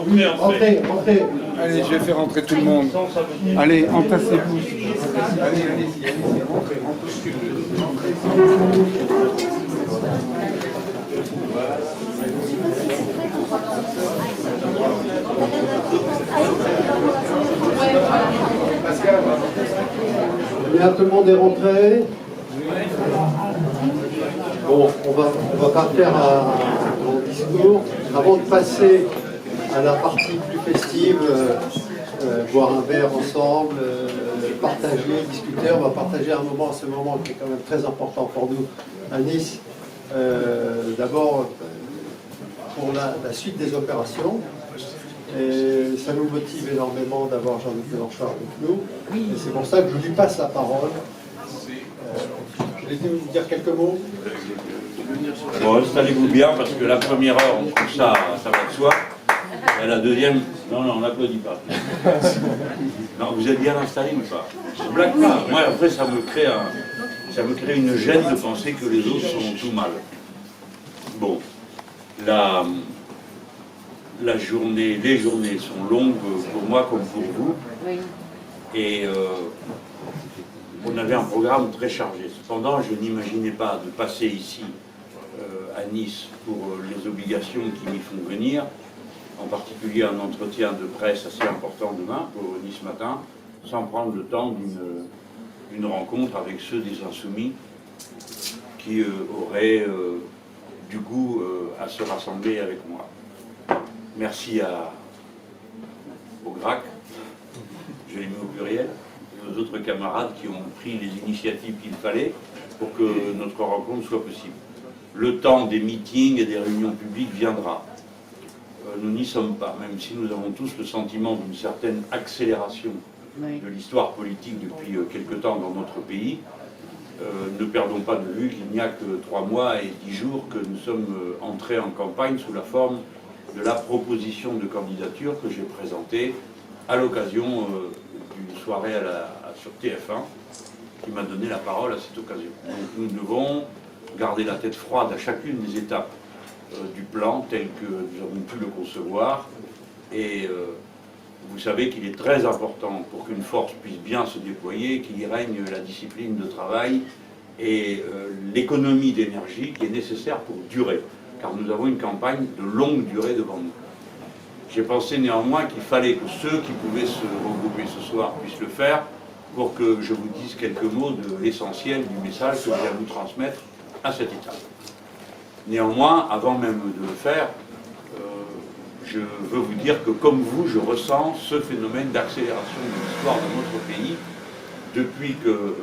Entrez. Allez, je vais faire entrer tout le monde. Allez, entassez-vous. Allez, rentrez. Bien, tout le monde est rentré. Bon, on va pas faire un long discours. Avant de passer à la partie plus festive, boire un verre ensemble, partager, discuter, on va partager un moment, ce moment qui est quand même très important pour nous à Nice. D'abord, pour la suite des opérations. Et ça nous motive énormément d'avoir Jean-Luc Mélenchon avec nous. Et c'est pour ça que je lui passe la parole. Je vais vous dire quelques mots. Bon, installez-vous bien parce que la première heure, on trouve ça va de soi. Et la deuxième, non, on n'applaudit pas. Non, vous êtes bien installés ou pas? Je blague pas. Moi, après, ça me crée une gêne de penser que les autres sont tout mal. Bon, les journées sont longues pour moi comme pour vous. Et on avait un programme très chargé. Cependant, je n'imaginais pas de passer ici à Nice pour les obligations qui m'y font venir, en particulier un entretien de presse assez important demain pour Nice Matin, sans prendre le temps d'une rencontre avec ceux des Insoumis qui auraient du goût à se rassembler avec moi. Merci au GRAC, je l'ai mis au pluriel, et aux autres camarades qui ont pris les initiatives qu'il fallait pour que notre rencontre soit possible. Le temps des meetings et des réunions publiques viendra. Nous n'y sommes pas, même si nous avons tous le sentiment d'une certaine accélération de l'histoire politique depuis quelque temps dans notre pays. Ne perdons pas de vue qu'il n'y a que 3 mois et 10 jours que nous sommes entrés en campagne sous la forme de la proposition de candidature que j'ai présentée à l'occasion d'une soirée sur TF1 qui m'a donné la parole à cette occasion. Donc nous devons garder la tête froide à chacune des étapes du plan tel que nous avons pu le concevoir et vous savez qu'il est très important pour qu'une force puisse bien se déployer qu'il y règne la discipline de travail et l'économie d'énergie qui est nécessaire pour durer, car nous avons une campagne de longue durée devant nous. J'ai pensé néanmoins qu'il fallait que ceux qui pouvaient se regrouper ce soir puissent le faire pour que je vous dise quelques mots de l'essentiel du message que je vais vous transmettre à cette étape. Néanmoins, avant même de le faire, je veux vous dire que comme vous, je ressens ce phénomène d'accélération de l'histoire de notre pays depuis que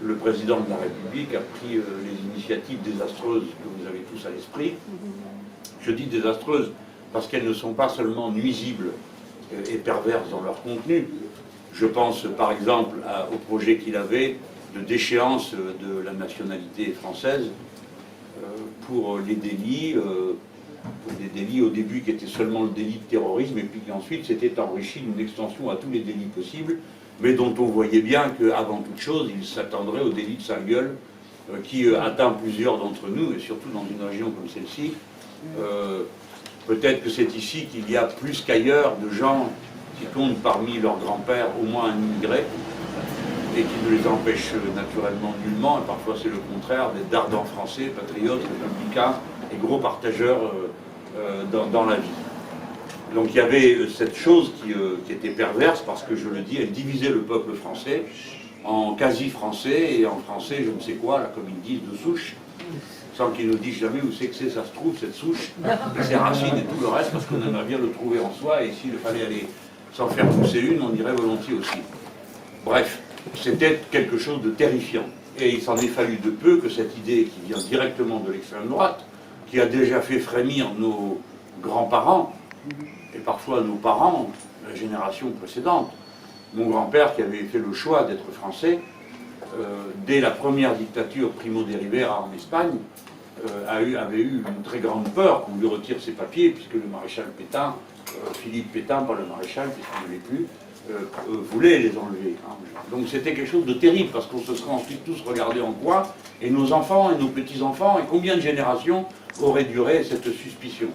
le président de la République a pris les initiatives désastreuses que vous avez tous à l'esprit. Je dis désastreuses parce qu'elles ne sont pas seulement nuisibles et perverses dans leur contenu. Je pense par exemple au projet qu'il avait de déchéance de la nationalité française pour les délits, des délits au début qui étaient seulement le délit de terrorisme et puis qui ensuite s'était enrichi d'une extension à tous les délits possibles, mais dont on voyait bien qu'avant toute chose, il s'attendrait au délit de sale gueule qui atteint plusieurs d'entre nous, et surtout dans une région comme celle-ci. Peut-être que c'est ici qu'il y a plus qu'ailleurs de gens qui comptent parmi leurs grands-pères au moins un immigré, et qui ne les empêche naturellement nullement, et parfois c'est le contraire, d'être d'ardents français, patriotes, républicains et gros partageurs dans la vie. Donc il y avait cette chose qui était perverse, parce que je le dis, elle divisait le peuple français en quasi-français et en français, je ne sais quoi, là, comme ils disent, de souche, sans qu'ils nous disent jamais où c'est que ça se trouve, cette souche, et ses racines et tout le reste, parce qu'on aimerait bien le trouver en soi, et s'il fallait aller s'en faire pousser une, on irait volontiers aussi. Bref, c'était quelque chose de terrifiant. Et il s'en est fallu de peu que cette idée qui vient directement de l'extrême droite, qui a déjà fait frémir nos grands-parents, et parfois nos parents, la génération précédente. Mon grand-père, qui avait fait le choix d'être français, dès la première dictature Primo de Rivera en Espagne, avait eu une très grande peur qu'on lui retire ses papiers, puisque le maréchal Pétain, Philippe Pétain, pas le maréchal, puisqu'il ne l'est plus, voulait les enlever. Donc c'était quelque chose de terrible, parce qu'on se serait ensuite tous regardés en coin, et nos enfants et nos petits-enfants, et combien de générations aurait duré cette suspicion.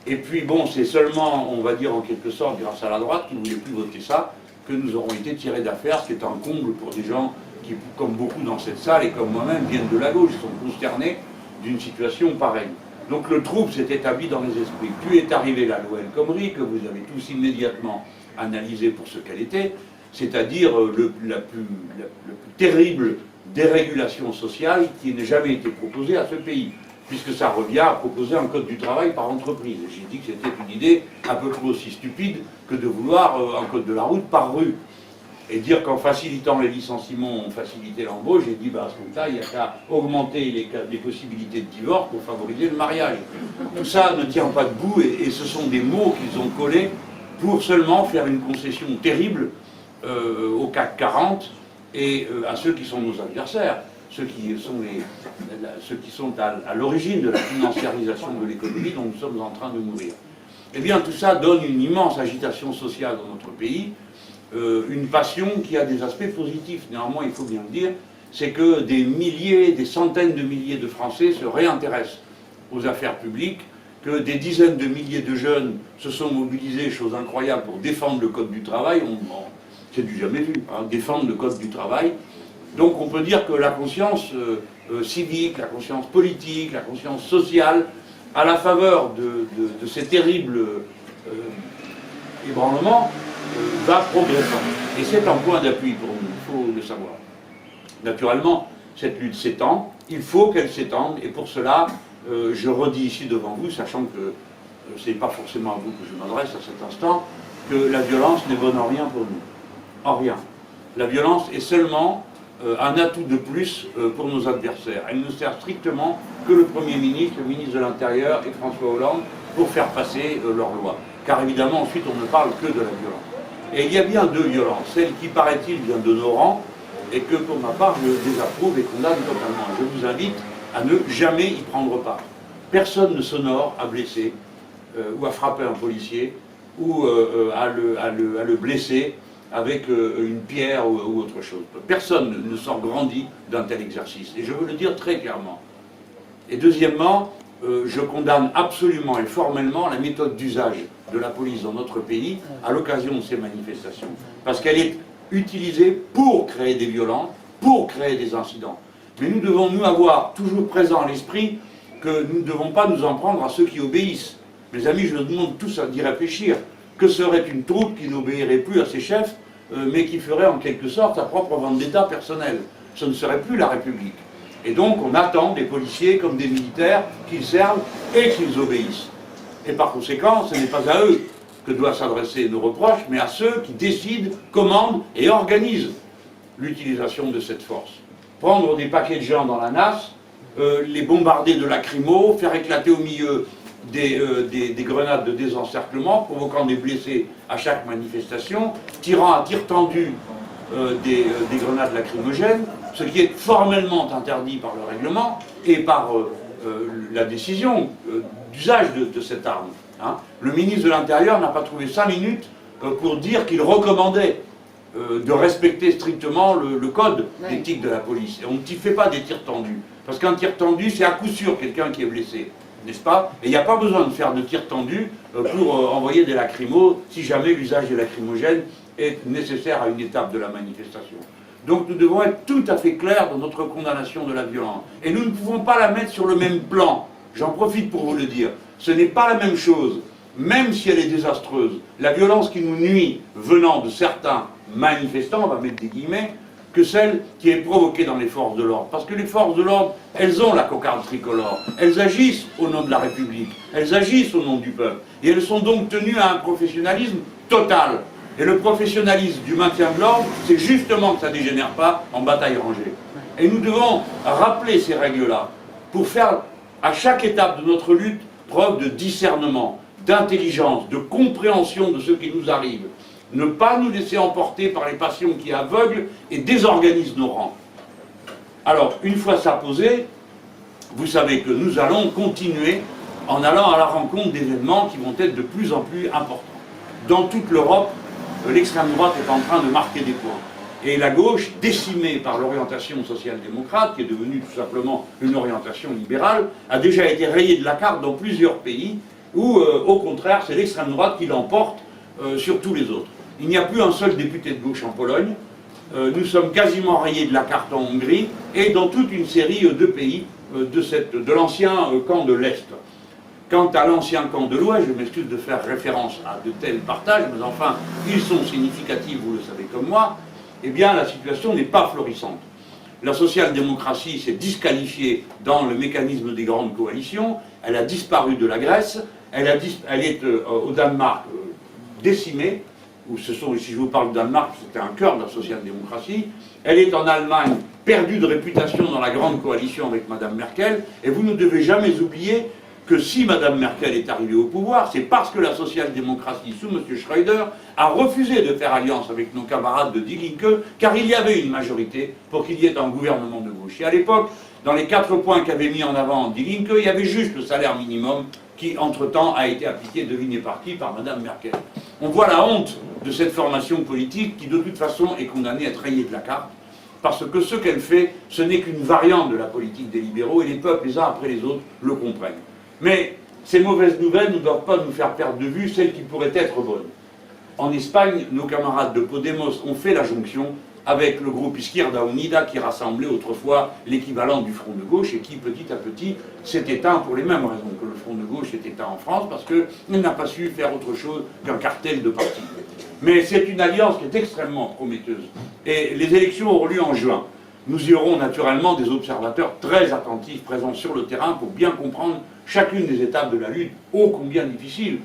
Et puis bon, c'est seulement, on va dire en quelque sorte, grâce à la droite qui ne voulait plus voter ça, que nous aurons été tirés d'affaire, ce qui est un comble pour des gens qui, comme beaucoup dans cette salle et comme moi-même, viennent de la gauche, sont consternés d'une situation pareille. Donc le trouble s'est établi dans les esprits. Puis est arrivée la loi El Khomri, que vous avez tous immédiatement analysée pour ce qu'elle était, c'est-à-dire la plus terrible dérégulation sociale qui n'ait jamais été proposée à ce pays, puisque ça revient à proposer un code du travail par entreprise. J'ai dit que c'était une idée à peu près aussi stupide que de vouloir un code de la route par rue. Et dire qu'en facilitant les licenciements, on facilitait l'embauche, j'ai dit, à ce moment-là, il n'y a qu'à augmenter les possibilités de divorce pour favoriser le mariage. Tout ça ne tient pas debout, et ce sont des mots qu'ils ont collés pour seulement faire une concession terrible au CAC 40 et à ceux qui sont nos adversaires, ceux qui sont à l'origine de la financiarisation de l'économie dont nous sommes en train de mourir. Eh bien, tout ça donne une immense agitation sociale dans notre pays, une passion qui a des aspects positifs. Néanmoins, il faut bien le dire, c'est que des milliers, des centaines de milliers de Français se réintéressent aux affaires publiques, que des dizaines de milliers de jeunes se sont mobilisés, chose incroyable, pour défendre le Code du travail. C'est du jamais vu, défendre le Code du travail. Donc on peut dire que la conscience civique, la conscience politique, la conscience sociale, à la faveur de ces terribles ébranlements, va progressant. Et c'est un point d'appui pour nous, il faut le savoir. Naturellement, cette lutte s'étend, il faut qu'elle s'étende, et pour cela, je redis ici devant vous, sachant que ce n'est pas forcément à vous que je m'adresse à cet instant, que la violence n'est bonne en rien pour nous. En rien. La violence est seulement un atout de plus pour nos adversaires. Elle ne sert strictement que le Premier ministre, le ministre de l'Intérieur et François Hollande pour faire passer leurs lois. Car évidemment, ensuite, on ne parle que de la violence. Et il y a bien deux violences. Celle qui, paraît-il, vient de nos rangs, et que, pour ma part, je désapprouve et condamne totalement. Je vous invite à ne jamais y prendre part. Personne ne s'honore à blesser, ou à frapper un policier, ou à le blesser avec une pierre ou autre chose. Personne ne sort grandi d'un tel exercice. Et je veux le dire très clairement. Et deuxièmement, je condamne absolument et formellement la méthode d'usage de la police dans notre pays à l'occasion de ces manifestations. Parce qu'elle est utilisée pour créer des violences, pour créer des incidents. Mais nous devons, nous, avoir toujours présent à l'esprit que nous ne devons pas nous en prendre à ceux qui obéissent. Mes amis, je nous demande tous d'y réfléchir. Que serait une troupe qui n'obéirait plus à ses chefs, mais qui ferait en quelque sorte sa propre vendetta personnelle? Ce ne serait plus la République. Et donc on attend des policiers comme des militaires qu'ils servent et qu'ils obéissent. Et par conséquent, ce n'est pas à eux que doivent s'adresser nos reproches, mais à ceux qui décident, commandent et organisent l'utilisation de cette force. Prendre des paquets de gens dans la nasse, les bombarder de lacrymo, faire éclater au milieu des grenades de désencerclement, provoquant des blessés à chaque manifestation, tirant à tir tendu des grenades lacrymogènes, ce qui est formellement interdit par le règlement et par la décision d'usage de cette arme. Hein. Le ministre de l'Intérieur n'a pas trouvé 5 minutes pour dire qu'il recommandait de respecter strictement le code d'éthique de la police. Et on ne t'y fait pas des tirs tendus. Parce qu'un tir tendu, c'est à coup sûr quelqu'un qui est blessé. N'est-ce pas? Et il n'y a pas besoin de faire de tirs tendus pour envoyer des lacrymos si jamais l'usage des lacrymogènes est nécessaire à une étape de la manifestation. Donc nous devons être tout à fait clairs dans notre condamnation de la violence. Et nous ne pouvons pas la mettre sur le même plan. J'en profite pour vous le dire. Ce n'est pas la même chose, même si elle est désastreuse. La violence qui nous nuit venant de certains manifestants, on va mettre des guillemets, que celle qui est provoquée dans les forces de l'ordre. Parce que les forces de l'ordre, elles ont la cocarde tricolore. Elles agissent au nom de la République. Elles agissent au nom du peuple. Et elles sont donc tenues à un professionnalisme total. Et le professionnalisme du maintien de l'ordre, c'est justement que ça ne dégénère pas en bataille rangée. Et nous devons rappeler ces règles-là pour faire à chaque étape de notre lutte preuve de discernement, d'intelligence, de compréhension de ce qui nous arrive. Ne pas nous laisser emporter par les passions qui aveuglent et désorganisent nos rangs. Alors, une fois ça posé, vous savez que nous allons continuer en allant à la rencontre d'événements qui vont être de plus en plus importants. Dans toute l'Europe, l'extrême droite est en train de marquer des points. Et la gauche, décimée par l'orientation social-démocrate, qui est devenue tout simplement une orientation libérale, a déjà été rayée de la carte dans plusieurs pays ou au contraire, c'est l'extrême droite qui l'emporte sur tous les autres. Il n'y a plus un seul député de gauche en Pologne. Nous sommes quasiment rayés de la carte en Hongrie et dans toute une série de pays de l'ancien camp de l'Est. Quant à l'ancien camp de l'Ouest, je m'excuse de faire référence à de tels partages, mais enfin, ils sont significatifs, vous le savez comme moi, eh bien la situation n'est pas florissante. La social-démocratie s'est disqualifiée dans le mécanisme des grandes coalitions, elle a disparu de la Grèce, elle est au Danemark décimée, où si je vous parle du Danemark, c'était un cœur de la social-démocratie, elle est en Allemagne perdue de réputation dans la grande coalition avec Mme Merkel, et vous ne devez jamais oublier que si Mme Merkel est arrivée au pouvoir, c'est parce que la social-démocratie, sous M. Schröder, a refusé de faire alliance avec nos camarades de Die Linke, car il y avait une majorité pour qu'il y ait un gouvernement de gauche. Et à l'époque, dans les 4 points qu'avait mis en avant Die Linke, il y avait juste le salaire minimum qui, entre-temps, a été appliqué, devinez par qui, par Mme Merkel. On voit la honte de cette formation politique qui, de toute façon, est condamnée à être rayée de la carte, parce que ce qu'elle fait, ce n'est qu'une variante de la politique des libéraux, et les peuples, les uns après les autres, le comprennent. Mais ces mauvaises nouvelles ne doivent pas nous faire perdre de vue celles qui pourraient être bonnes. En Espagne, nos camarades de Podemos ont fait la jonction avec le groupe Izquierda Unida qui rassemblait autrefois l'équivalent du Front de gauche et qui, petit à petit, s'est éteint pour les mêmes raisons que le Front de gauche s'est éteint en France, parce qu'il n'a pas su faire autre chose qu'un cartel de partis. Mais c'est une alliance qui est extrêmement prometteuse. Et les élections auront lieu en juin. Nous y aurons naturellement des observateurs très attentifs présents sur le terrain pour bien comprendre chacune des étapes de la lutte, ô combien difficile,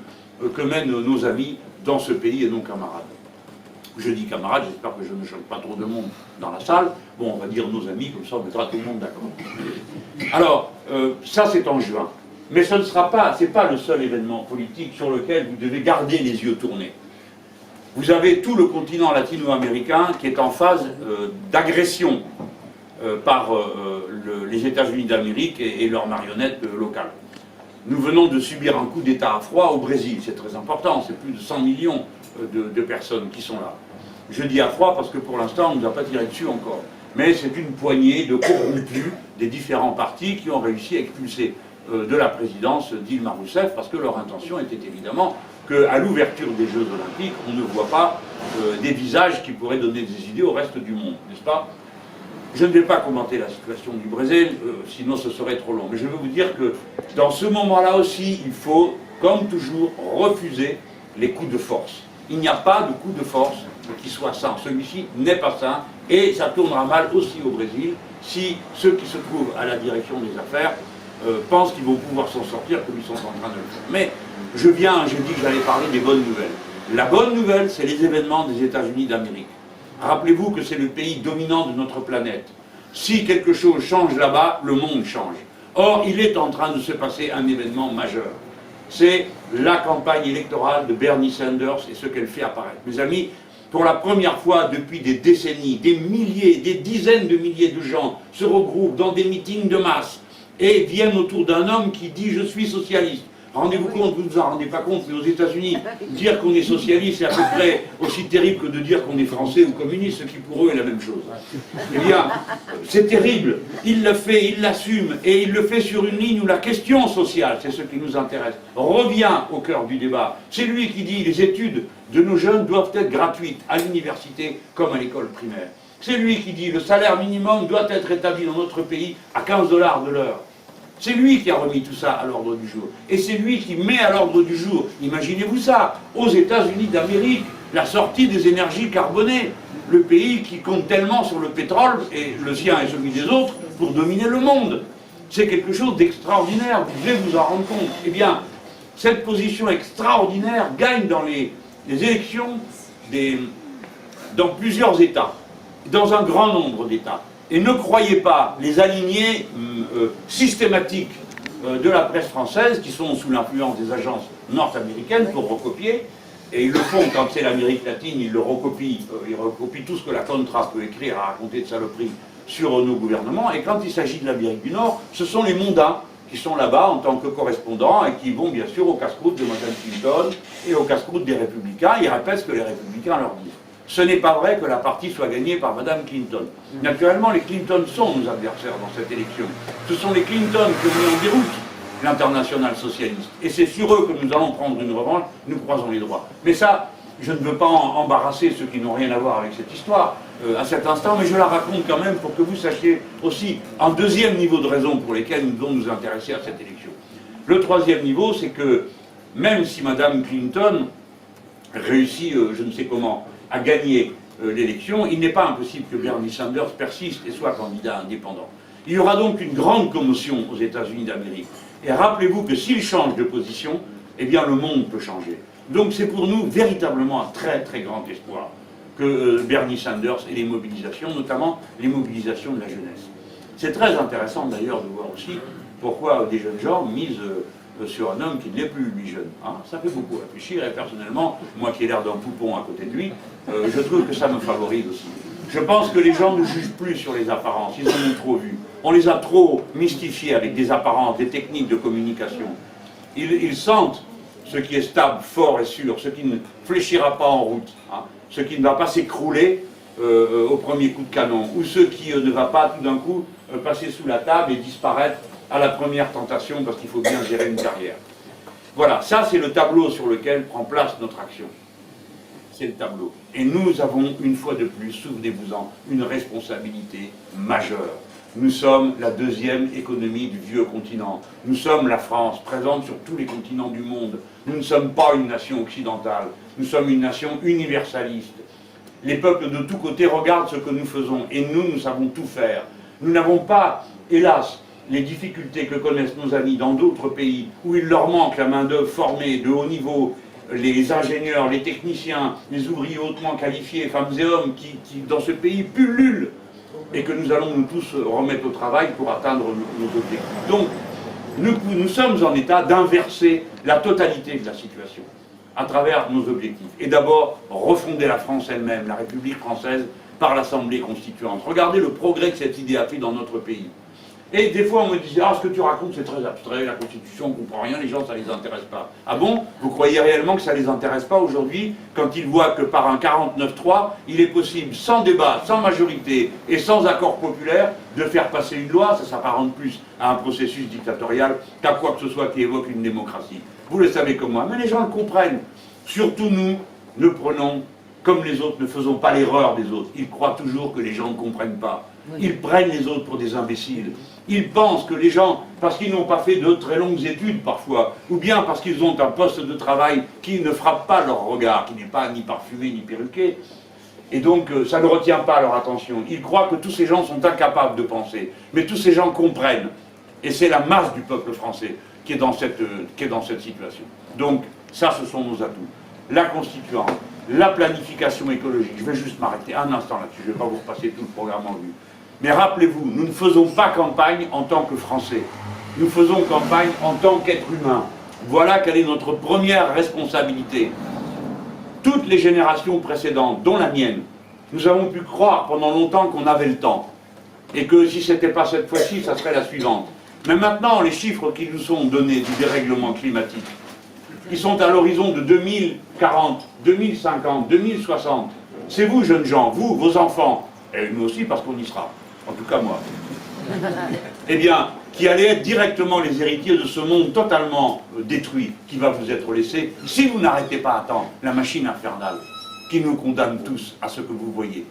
que mènent nos amis dans ce pays et nos camarades. Je dis camarades, j'espère que je ne choque pas trop de monde dans la salle. Bon, on va dire nos amis, comme ça on mettra tout le monde d'accord. Alors, ça c'est en juin. Mais ce ne sera pas, c'est pas le seul événement politique sur lequel vous devez garder les yeux tournés. Vous avez tout le continent latino-américain qui est en phase d'agression par les États-Unis d'Amérique et leurs marionnettes locales. Nous venons de subir un coup d'État à froid au Brésil, c'est très important, c'est plus de 100 millions de personnes qui sont là. Je dis à froid parce que pour l'instant on ne nous a pas tiré dessus encore. Mais c'est une poignée de corrompus des différents partis qui ont réussi à expulser de la présidence Dilma Rousseff parce que leur intention était évidemment qu'à l'ouverture des Jeux Olympiques, on ne voit pas des visages qui pourraient donner des idées au reste du monde, n'est-ce pas ? Je ne vais pas commenter la situation du Brésil, sinon ce serait trop long. Mais je veux vous dire que dans ce moment-là aussi, il faut, comme toujours, refuser les coups de force. Il n'y a pas de coup de force qui soit sain. Celui-ci n'est pas sain et ça tournera mal aussi au Brésil si ceux qui se trouvent à la direction des affaires pensent qu'ils vont pouvoir s'en sortir comme ils sont en train de le faire. Mais j'ai dit que j'allais parler des bonnes nouvelles. La bonne nouvelle, c'est les événements des États-Unis d'Amérique. Rappelez-vous que c'est le pays dominant de notre planète. Si quelque chose change là-bas, le monde change. Or, il est en train de se passer un événement majeur. C'est la campagne électorale de Bernie Sanders et ce qu'elle fait apparaître. Mes amis, pour la première fois depuis des décennies, des milliers, des dizaines de milliers de gens se regroupent dans des meetings de masse et viennent autour d'un homme qui dit « je suis socialiste ». Rendez-vous compte, vous ne vous en rendez pas compte, mais aux États-Unis, dire qu'on est socialiste, c'est à peu près aussi terrible que de dire qu'on est français ou communiste, ce qui pour eux est la même chose. Eh bien, c'est terrible. Il le fait, il l'assume, et il le fait sur une ligne où la question sociale, c'est ce qui nous intéresse, revient au cœur du débat. C'est lui qui dit les études de nos jeunes doivent être gratuites à l'université comme à l'école primaire. C'est lui qui dit le salaire minimum doit être établi dans notre pays à 15 $ de l'heure. C'est lui qui a remis tout ça à l'ordre du jour. Et c'est lui qui met à l'ordre du jour, imaginez-vous ça, aux États-Unis d'Amérique, la sortie des énergies carbonées. Le pays qui compte tellement sur le pétrole, et le sien et celui des autres, pour dominer le monde. C'est quelque chose d'extraordinaire, vous devez vous en rendre compte. Eh bien, cette position extraordinaire gagne dans les élections dans plusieurs États, dans un grand nombre d'États. Et ne croyez pas les alignés systématiques de la presse française qui sont sous l'influence des agences nord-américaines pour recopier, et ils le font quand c'est l'Amérique latine, ils recopient tout ce que la Contra peut écrire à raconter de saloperies sur nos gouvernements, et quand il s'agit de l'Amérique du Nord, ce sont les mondains qui sont là-bas en tant que correspondants et qui vont bien sûr au casse-croûte de Mme Clinton et au casse-croûte des Républicains, ils répètent ce que les Républicains leur disent. Ce n'est pas vrai que la partie soit gagnée par Mme Clinton. Naturellement, les Clinton sont nos adversaires dans cette élection. Ce sont les Clinton qui ont mis en déroute l'internationale socialiste. Et c'est sur eux que nous allons prendre une revanche, nous croisons les droits. Mais ça, je ne veux pas embarrasser ceux qui n'ont rien à voir avec cette histoire à cet instant, mais je la raconte quand même pour que vous sachiez aussi un deuxième niveau de raison pour lesquelles nous devons nous intéresser à cette élection. Le troisième niveau, c'est que même si Mme Clinton réussit, je ne sais comment, à gagner l'élection, il n'est pas impossible que Bernie Sanders persiste et soit candidat indépendant. Il y aura donc une grande commotion aux États-Unis d'Amérique. Et rappelez-vous que s'il change de position, eh bien le monde peut changer. Donc c'est pour nous véritablement un très très grand espoir que Bernie Sanders et les mobilisations, notamment les mobilisations de la jeunesse. C'est très intéressant d'ailleurs de voir aussi pourquoi des jeunes gens misent sur un homme qui n'est plus lui jeune. Hein, ça fait beaucoup réfléchir et personnellement, moi qui ai l'air d'un poupon à côté de lui, je trouve que ça me favorise aussi. Je pense que les gens ne jugent plus sur les apparences, ils en ont trop vu. On les a trop mystifiés avec des apparences, des techniques de communication. Ils sentent ce qui est stable, fort et sûr, ce qui ne fléchira pas en route, hein, ce qui ne va pas s'écrouler au premier coup de canon, ou ce qui ne va pas tout d'un coup passer sous la table et disparaître à la première tentation parce qu'il faut bien gérer une carrière. Voilà, ça c'est le tableau sur lequel prend place notre action. C'est le tableau. Et nous avons, une fois de plus, souvenez-vous-en, une responsabilité majeure. Nous sommes la deuxième économie du vieux continent. Nous sommes la France, présente sur tous les continents du monde. Nous ne sommes pas une nation occidentale. Nous sommes une nation universaliste. Les peuples de tous côtés regardent ce que nous faisons et nous savons tout faire. Nous n'avons pas, hélas, les difficultés que connaissent nos amis dans d'autres pays où il leur manque la main-d'œuvre formée de haut niveau, les ingénieurs, les techniciens, les ouvriers hautement qualifiés, femmes et hommes qui dans ce pays pullulent et que nous allons nous tous remettre au travail pour atteindre nos objectifs. Donc, nous sommes en état d'inverser la totalité de la situation à travers nos objectifs. Et d'abord, refonder la France elle-même, la République française, par l'Assemblée constituante. Regardez le progrès que cette idée a fait dans notre pays. Et des fois, on me disait, ah, ce que tu racontes, c'est très abstrait, la Constitution, on ne comprend rien, les gens, ça ne les intéresse pas. Ah bon? Vous croyez réellement que ça ne les intéresse pas aujourd'hui, quand ils voient que par un 49-3, il est possible, sans débat, sans majorité et sans accord populaire, de faire passer une loi? Ça s'apparente plus à un processus dictatorial qu'à quoi que ce soit qui évoque une démocratie. Vous le savez comme moi, mais les gens le comprennent. Surtout nous, ne prenons, comme les autres, ne faisons pas l'erreur des autres. Ils croient toujours que les gens ne comprennent pas. Ils prennent les autres pour des imbéciles. Ils pensent que les gens, parce qu'ils n'ont pas fait de très longues études parfois, ou bien parce qu'ils ont un poste de travail qui ne frappe pas leur regard, qui n'est pas ni parfumé ni perruqué, et donc ça ne retient pas leur attention. Ils croient que tous ces gens sont incapables de penser, mais tous ces gens comprennent. Et c'est la masse du peuple français qui est dans cette situation. Donc ça, ce sont nos atouts. La constituante, la planification écologique. Je vais juste m'arrêter un instant là-dessus, je ne vais pas vous repasser tout le programme en vue. Mais rappelez-vous, nous ne faisons pas campagne en tant que Français. Nous faisons campagne en tant qu'être humain. Voilà quelle est notre première responsabilité. Toutes les générations précédentes, dont la mienne, nous avons pu croire pendant longtemps qu'on avait le temps. Et que si ce n'était pas cette fois-ci, ça serait la suivante. Mais maintenant, les chiffres qui nous sont donnés du dérèglement climatique, qui sont à l'horizon de 2040, 2050, 2060, c'est vous, jeunes gens, vous, vos enfants, et nous aussi parce qu'on y sera, en tout cas moi, eh bien, qui allez être directement les héritiers de ce monde totalement détruit qui va vous être laissé, si vous n'arrêtez pas à temps la machine infernale qui nous condamne tous à ce que vous voyez.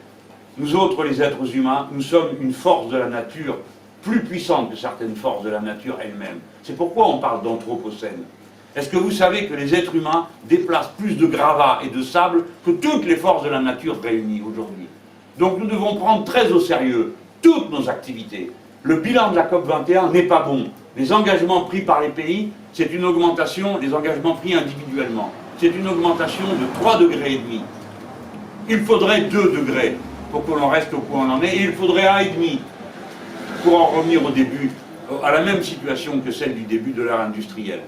Nous autres, les êtres humains, nous sommes une force de la nature plus puissante que certaines forces de la nature elles-mêmes. C'est pourquoi on parle d'anthropocène. Est-ce que vous savez que les êtres humains déplacent plus de gravats et de sable que toutes les forces de la nature réunies aujourd'hui? Donc nous devons prendre très au sérieux toutes nos activités. Le bilan de la COP21 n'est pas bon. Les engagements pris par les pays, c'est une augmentation, les engagements pris individuellement, c'est une augmentation de 3,5 degrés. Il faudrait 2 degrés pour que l'on reste au point où on en est, et il faudrait 1,5 pour en revenir au début, à la même situation que celle du début de l'ère industrielle.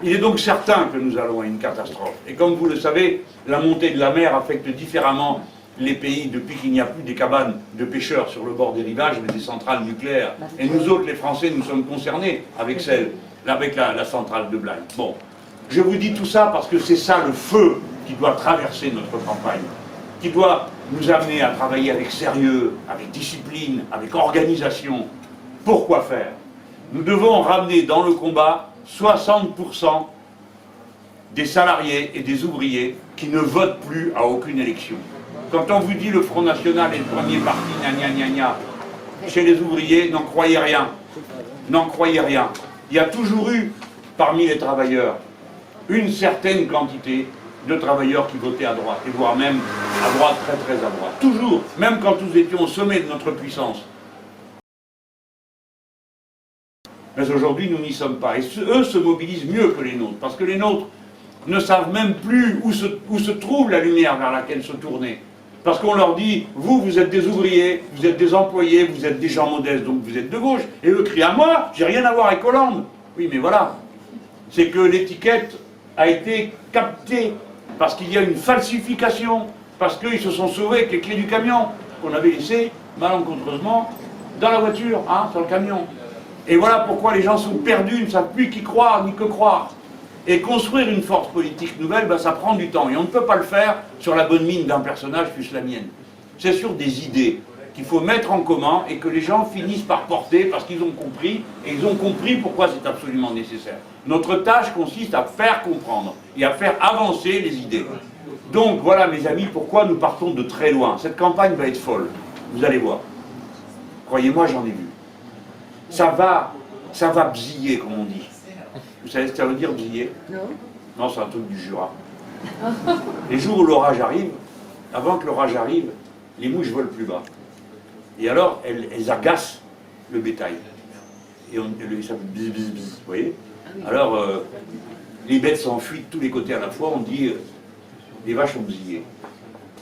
Il est donc certain que nous allons à une catastrophe. Et comme vous le savez, la montée de la mer affecte différemment les pays depuis qu'il n'y a plus des cabanes de pêcheurs sur le bord des rivages, mais des centrales nucléaires. Et nous autres, les Français, nous sommes concernés avec la centrale de Blaye. Bon, je vous dis tout ça parce que c'est ça le feu qui doit traverser notre campagne, qui doit nous amener à travailler avec sérieux, avec discipline, avec organisation. Pourquoi faire? Nous devons ramener dans le combat 60% des salariés et des ouvriers qui ne votent plus à aucune élection. Quand on vous dit le Front National est le premier parti, gna gna gna gna, chez les ouvriers, n'en croyez rien. N'en croyez rien. Il y a toujours eu, parmi les travailleurs, une certaine quantité de travailleurs qui votaient à droite, et voire même à droite, très très à droite. Toujours, même quand nous étions au sommet de notre puissance. Mais aujourd'hui, nous n'y sommes pas. Et eux se mobilisent mieux que les nôtres, parce que les nôtres ne savent même plus où se trouve la lumière vers laquelle se tourner. Parce qu'on leur dit, vous êtes des ouvriers, vous êtes des employés, vous êtes des gens modestes, donc vous êtes de gauche. Et eux crient à moi, j'ai rien à voir avec Hollande. Oui, mais voilà. C'est que l'étiquette a été captée, parce qu'il y a une falsification, parce qu'ils se sont sauvés avec les clés du camion, qu'on avait laissées, malencontreusement, dans la voiture, hein, sur le camion. Et voilà pourquoi les gens sont perdus, ne savent plus qui croire, ni que croire. Et construire une force politique nouvelle, ben, ça prend du temps. Et on ne peut pas le faire sur la bonne mine d'un personnage, plus la mienne. C'est sur des idées qu'il faut mettre en commun et que les gens finissent par porter parce qu'ils ont compris, et ils ont compris pourquoi c'est absolument nécessaire. Notre tâche consiste à faire comprendre et à faire avancer les idées. Donc voilà, mes amis, pourquoi nous partons de très loin. Cette campagne va être folle, vous allez voir. Croyez-moi, j'en ai vu. Ça va bziller, comme on dit. Vous savez ce que ça veut dire, bziller? Non. Non, c'est un truc du Jura. Les jours où l'orage arrive, avant que l'orage arrive, les mouches volent plus bas. Et alors, elles agacent le bétail. Et ça fait bzz, bzz, bzz, vous voyez? Alors, les bêtes s'enfuient de tous les côtés à la fois, on dit, les vaches ont bzillé.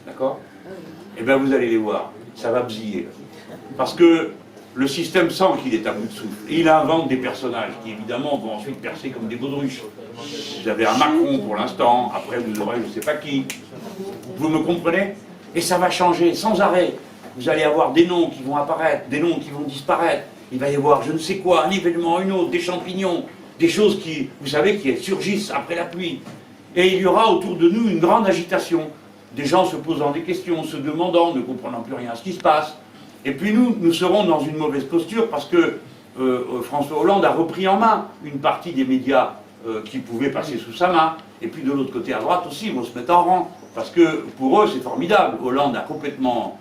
D'accord? Eh bien, vous allez les voir, ça va bziller. Parce que le système sent qu'il est à bout de souffle. Et il invente des personnages qui, évidemment, vont ensuite percer comme des baudruches. Vous avez un Macron pour l'instant, après vous aurez je ne sais pas qui. Vous me comprenez? Et ça va changer sans arrêt. Vous allez avoir des noms qui vont apparaître, des noms qui vont disparaître. Il va y avoir je ne sais quoi, un événement, une autre, des champignons, des choses qui, vous savez, qui surgissent après la pluie. Et il y aura autour de nous une grande agitation. Des gens se posant des questions, se demandant, ne comprenant plus rien à ce qui se passe. Et puis nous serons dans une mauvaise posture parce que François Hollande a repris en main une partie des médias qui pouvaient passer sous sa main. Et puis de l'autre côté, à droite aussi, ils vont se mettre en rang. Parce que pour eux, c'est formidable. Hollande a complètement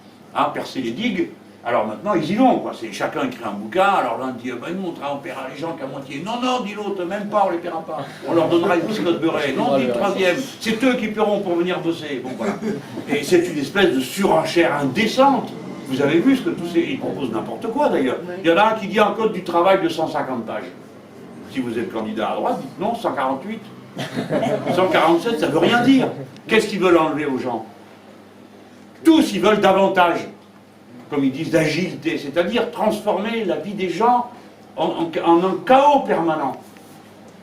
percé les digues. Alors maintenant, ils y vont, quoi. Chacun écrit un bouquin. Alors l'un dit, ben nous, on paiera les gens qu'à moitié. Non, non, dit l'autre, même pas, on les paiera pas. On leur donnera une biscotte beurrée. Non, dit le troisième, c'est eux qui paieront pour venir bosser. Bon, voilà. Et c'est une espèce de surenchère indécente. Vous avez vu ce que tous ces... Ils proposent n'importe quoi, d'ailleurs. Il y en a un qui dit un code du travail de 150 pages. Si vous êtes candidat à droite, dites non, 148. 147, ça ne veut rien dire. Qu'est-ce qu'ils veulent enlever aux gens? Tous, ils veulent davantage, comme ils disent, d'agilité, c'est-à-dire transformer la vie des gens en un chaos permanent.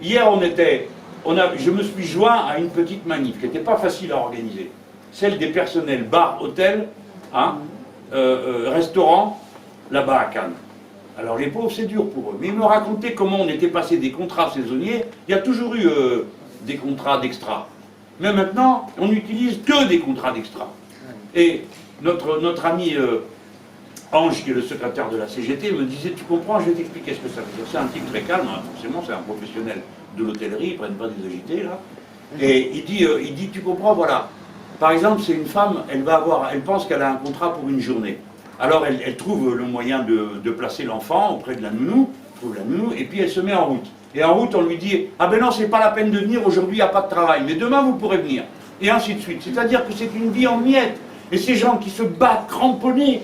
Hier, je me suis joint à une petite manif qui n'était pas facile à organiser. Celle des personnels bar, hôtel, restaurant, là-bas à Cannes. Alors les pauvres, c'est dur pour eux. Mais ils me racontaient comment on était passé des contrats saisonniers. Il y a toujours eu des contrats d'extra. Mais maintenant, on n'utilise que des contrats d'extra. Et notre ami Ange, qui est le secrétaire de la CGT, me disait, tu comprends, je vais t'expliquer ce que ça veut dire. C'est un type très calme, hein, forcément, c'est un professionnel de l'hôtellerie, ils ne prennent pas des agités, là. Et il dit, tu comprends, voilà. Par exemple, c'est une femme, elle pense qu'elle a un contrat pour une journée. Alors elle trouve le moyen de placer l'enfant auprès de la nounou, et puis elle se met en route. Et en route, on lui dit, ah ben non, c'est pas la peine de venir, aujourd'hui il n'y a pas de travail, mais demain vous pourrez venir. Et ainsi de suite. C'est-à-dire que c'est une vie en miettes. Et ces gens qui se battent cramponnés,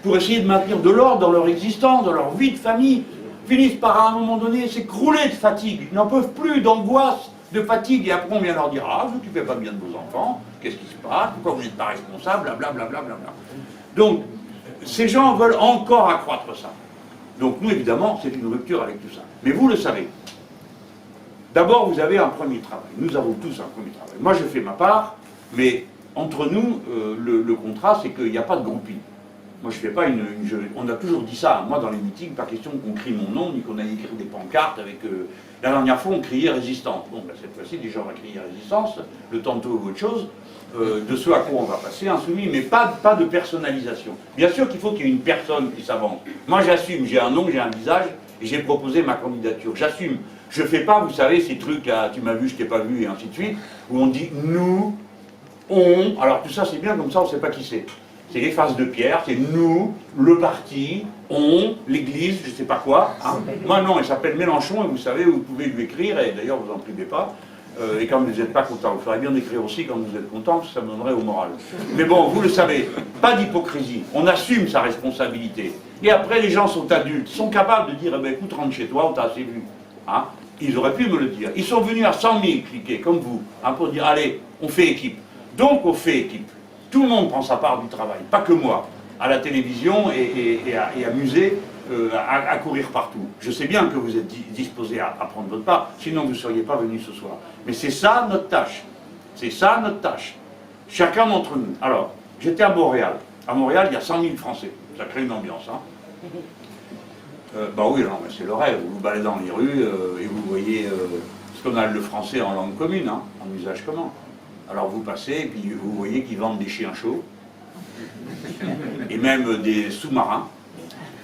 pour essayer de maintenir de l'ordre dans leur existence, dans leur vie de famille, finissent par à un moment donné s'écrouler de fatigue. Ils n'en peuvent plus, d'angoisse, de fatigue. Et après on vient leur dire, ah, vous ne occupez pas bien de vos enfants, qu'est-ce qui se passe, pourquoi vous n'êtes pas responsable, blablabla. Donc, ces gens veulent encore accroître ça. Donc nous, évidemment, c'est une rupture avec tout ça. Mais vous le savez. D'abord, vous avez un premier travail. Nous avons tous un premier travail. Moi, je fais ma part, mais entre nous, le contrat, c'est qu'il n'y a pas de groupie. Moi, je ne fais pas on a toujours dit ça. Moi, dans les meetings, pas question qu'on crie mon nom, ni qu'on aille écrire des pancartes avec... La dernière fois, on criait résistance. Bon, ben, cette fois-ci, les gens vont crier résistance, le tantôt ou autre chose, de ce à quoi on va passer, insoumis, mais pas de personnalisation. Bien sûr qu'il faut qu'il y ait une personne qui s'avance. Moi, j'assume, j'ai un nom, j'ai un visage, et j'ai proposé ma candidature. J'assume. Je fais pas, vous savez, ces trucs-là, tu m'as vu, je t'ai pas vu, et ainsi de suite, où on dit nous, on. Alors tout ça, c'est bien, comme ça, on ne sait pas qui c'est. C'est les faces de pierre, c'est nous, le parti, on, l'église, je ne sais pas quoi. Hein. Moi, non, il s'appelle Mélenchon, et vous savez, vous pouvez lui écrire, et d'ailleurs, vous n'en privez pas. Et quand vous n'êtes pas content, vous ferez bien d'écrire aussi quand vous êtes content, parce que ça me donnerait au moral. Mais bon, vous le savez, pas d'hypocrisie. On assume sa responsabilité. Et après, les gens sont adultes, sont capables de dire, eh ben, écoute, rentre chez toi, on t'a assez vu. Hein. Ils auraient pu me le dire. Ils sont venus à 100 000 cliquer, comme vous, hein, pour dire, allez, on fait équipe. Donc, on fait équipe. Tout le monde prend sa part du travail, pas que moi, à la télévision et à musée, à courir partout. Je sais bien que vous êtes disposés à prendre votre part, sinon vous ne seriez pas venus ce soir. Mais c'est ça notre tâche. C'est ça notre tâche. Chacun d'entre nous. Alors, j'étais à Montréal. À Montréal, il y a 100 000 Français. Ça crée une ambiance. Hein. Bah oui, non, mais c'est le rêve. Vous vous baladez dans les rues et vous voyez ce qu'on a le français en langue commune, hein, en usage commun. Alors vous passez et puis vous voyez qu'ils vendent des chiens chauds et même des sous-marins.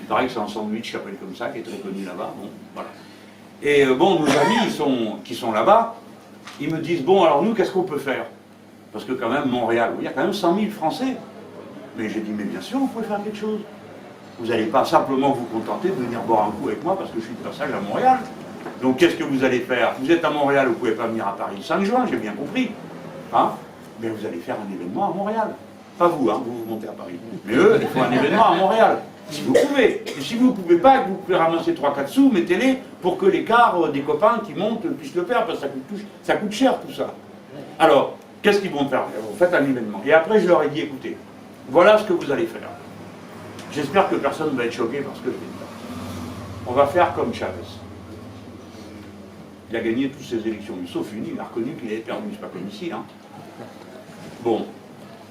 Il paraît que c'est un sandwich qui s'appelle comme ça, qui est très connu là-bas. Bon, voilà. Et bon, nos amis qui sont là-bas, ils me disent, bon, alors nous, qu'est-ce qu'on peut faire? Parce que quand même, Montréal, il y a quand même 100 000 Français. Mais j'ai dit, mais bien sûr, vous pouvez faire quelque chose. Vous n'allez pas simplement vous contenter de venir boire un coup avec moi parce que je suis de passage à Montréal. Donc qu'est-ce que vous allez faire? Vous êtes à Montréal, vous ne pouvez pas venir à Paris le 5 juin, j'ai bien compris. Hein? Mais vous allez faire un événement à Montréal. Pas vous, hein, vous montez à Paris. Mais eux, ils font un événement à Montréal. Si vous pouvez. Et si vous ne pouvez pas, que vous pouvez ramasser 3-4 sous, mettez-les pour que les cars des copains qui montent puissent le faire, parce que ça coûte cher tout ça. Alors, qu'est-ce qu'ils vont faire? Vous faites un événement. Et après, je leur ai dit, écoutez, voilà ce que vous allez faire. J'espère que personne ne va être choqué par ce que je vais dire. On va faire comme Chavez. Il a gagné toutes ses élections, sauf une, il a reconnu qu'il avait perdu, c'est pas comme ici. Hein. Bon,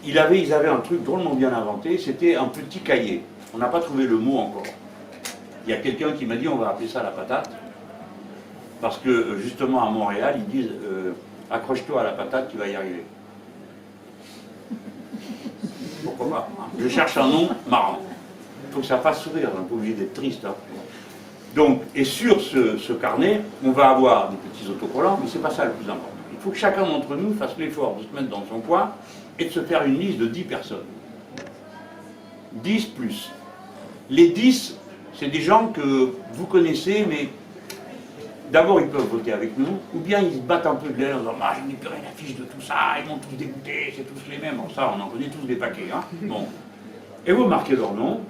ils avaient un truc drôlement bien inventé, c'était un petit cahier. On n'a pas trouvé le mot encore. Il y a quelqu'un qui m'a dit, on va appeler ça la patate, parce que justement à Montréal, ils disent, accroche-toi à la patate, tu vas y arriver. Pourquoi pas hein. Je cherche un nom marrant. Il faut que ça fasse sourire, on n'est pas obligé d'être triste. Hein. Donc, et sur ce carnet, on va avoir des petits autocollants, mais ce n'est pas ça le plus important. Il faut que chacun d'entre nous fasse l'effort de se mettre dans son coin et de se faire une liste de 10 personnes. 10 plus. Les 10, c'est des gens que vous connaissez, mais d'abord ils peuvent voter avec nous, ou bien ils se battent un peu de l'aile en disant ah, je n'ai plus rien à fiche de tout ça, ils m'ont tous dégoûté, c'est tous les mêmes. Bon, ça, on en connaît tous des paquets. Hein. Bon. Et vous marquez leur nom,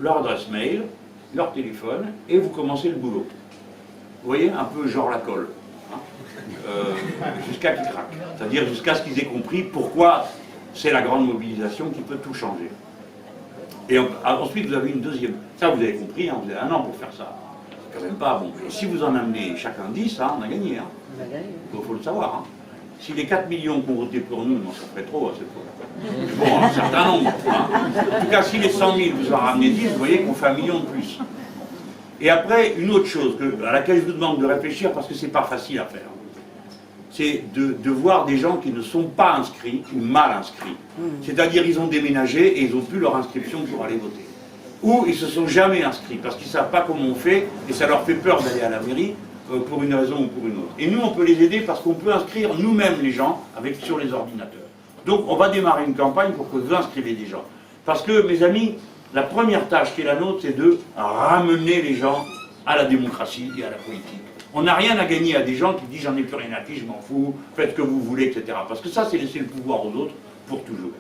leur adresse mail, leur téléphone, et vous commencez le boulot. Vous voyez, un peu genre la colle. Hein, jusqu'à qu'ils craquent. C'est-à-dire jusqu'à ce qu'ils aient compris pourquoi c'est la grande mobilisation qui peut tout changer. Et ensuite, vous avez une deuxième. Ça, vous avez compris, hein, vous avez 1 an pour faire ça. C'est quand même pas bon. Et si vous en amenez chacun 10, hein, on a gagné. Hein. Il faut le savoir. Hein. Si les 4 millions qui ont voté pour nous, non, ça ferait trop à cette fois. Mais bon, un certain nombre. Hein. En tout cas, si les 100 000 vous en ramenez 10, vous voyez qu'on fait 1 million de plus. Et après, une autre chose à laquelle je vous demande de réfléchir, parce que c'est pas facile à faire, c'est de voir des gens qui ne sont pas inscrits ou mal inscrits. C'est-à-dire ils ont déménagé et ils n'ont plus leur inscription pour aller voter. Ou ils ne se sont jamais inscrits parce qu'ils ne savent pas comment on fait et ça leur fait peur d'aller à la mairie pour une raison ou pour une autre. Et nous, on peut les aider parce qu'on peut inscrire nous-mêmes les gens sur les ordinateurs. Donc on va démarrer une campagne pour que vous inscrivez des gens. Parce que, mes amis, la première tâche qui est la nôtre, c'est de ramener les gens à la démocratie et à la politique. On n'a rien à gagner à des gens qui disent j'en ai plus rien à faire, je m'en fous, faites ce que vous voulez, etc. Parce que ça, c'est laisser le pouvoir aux autres pour toujours.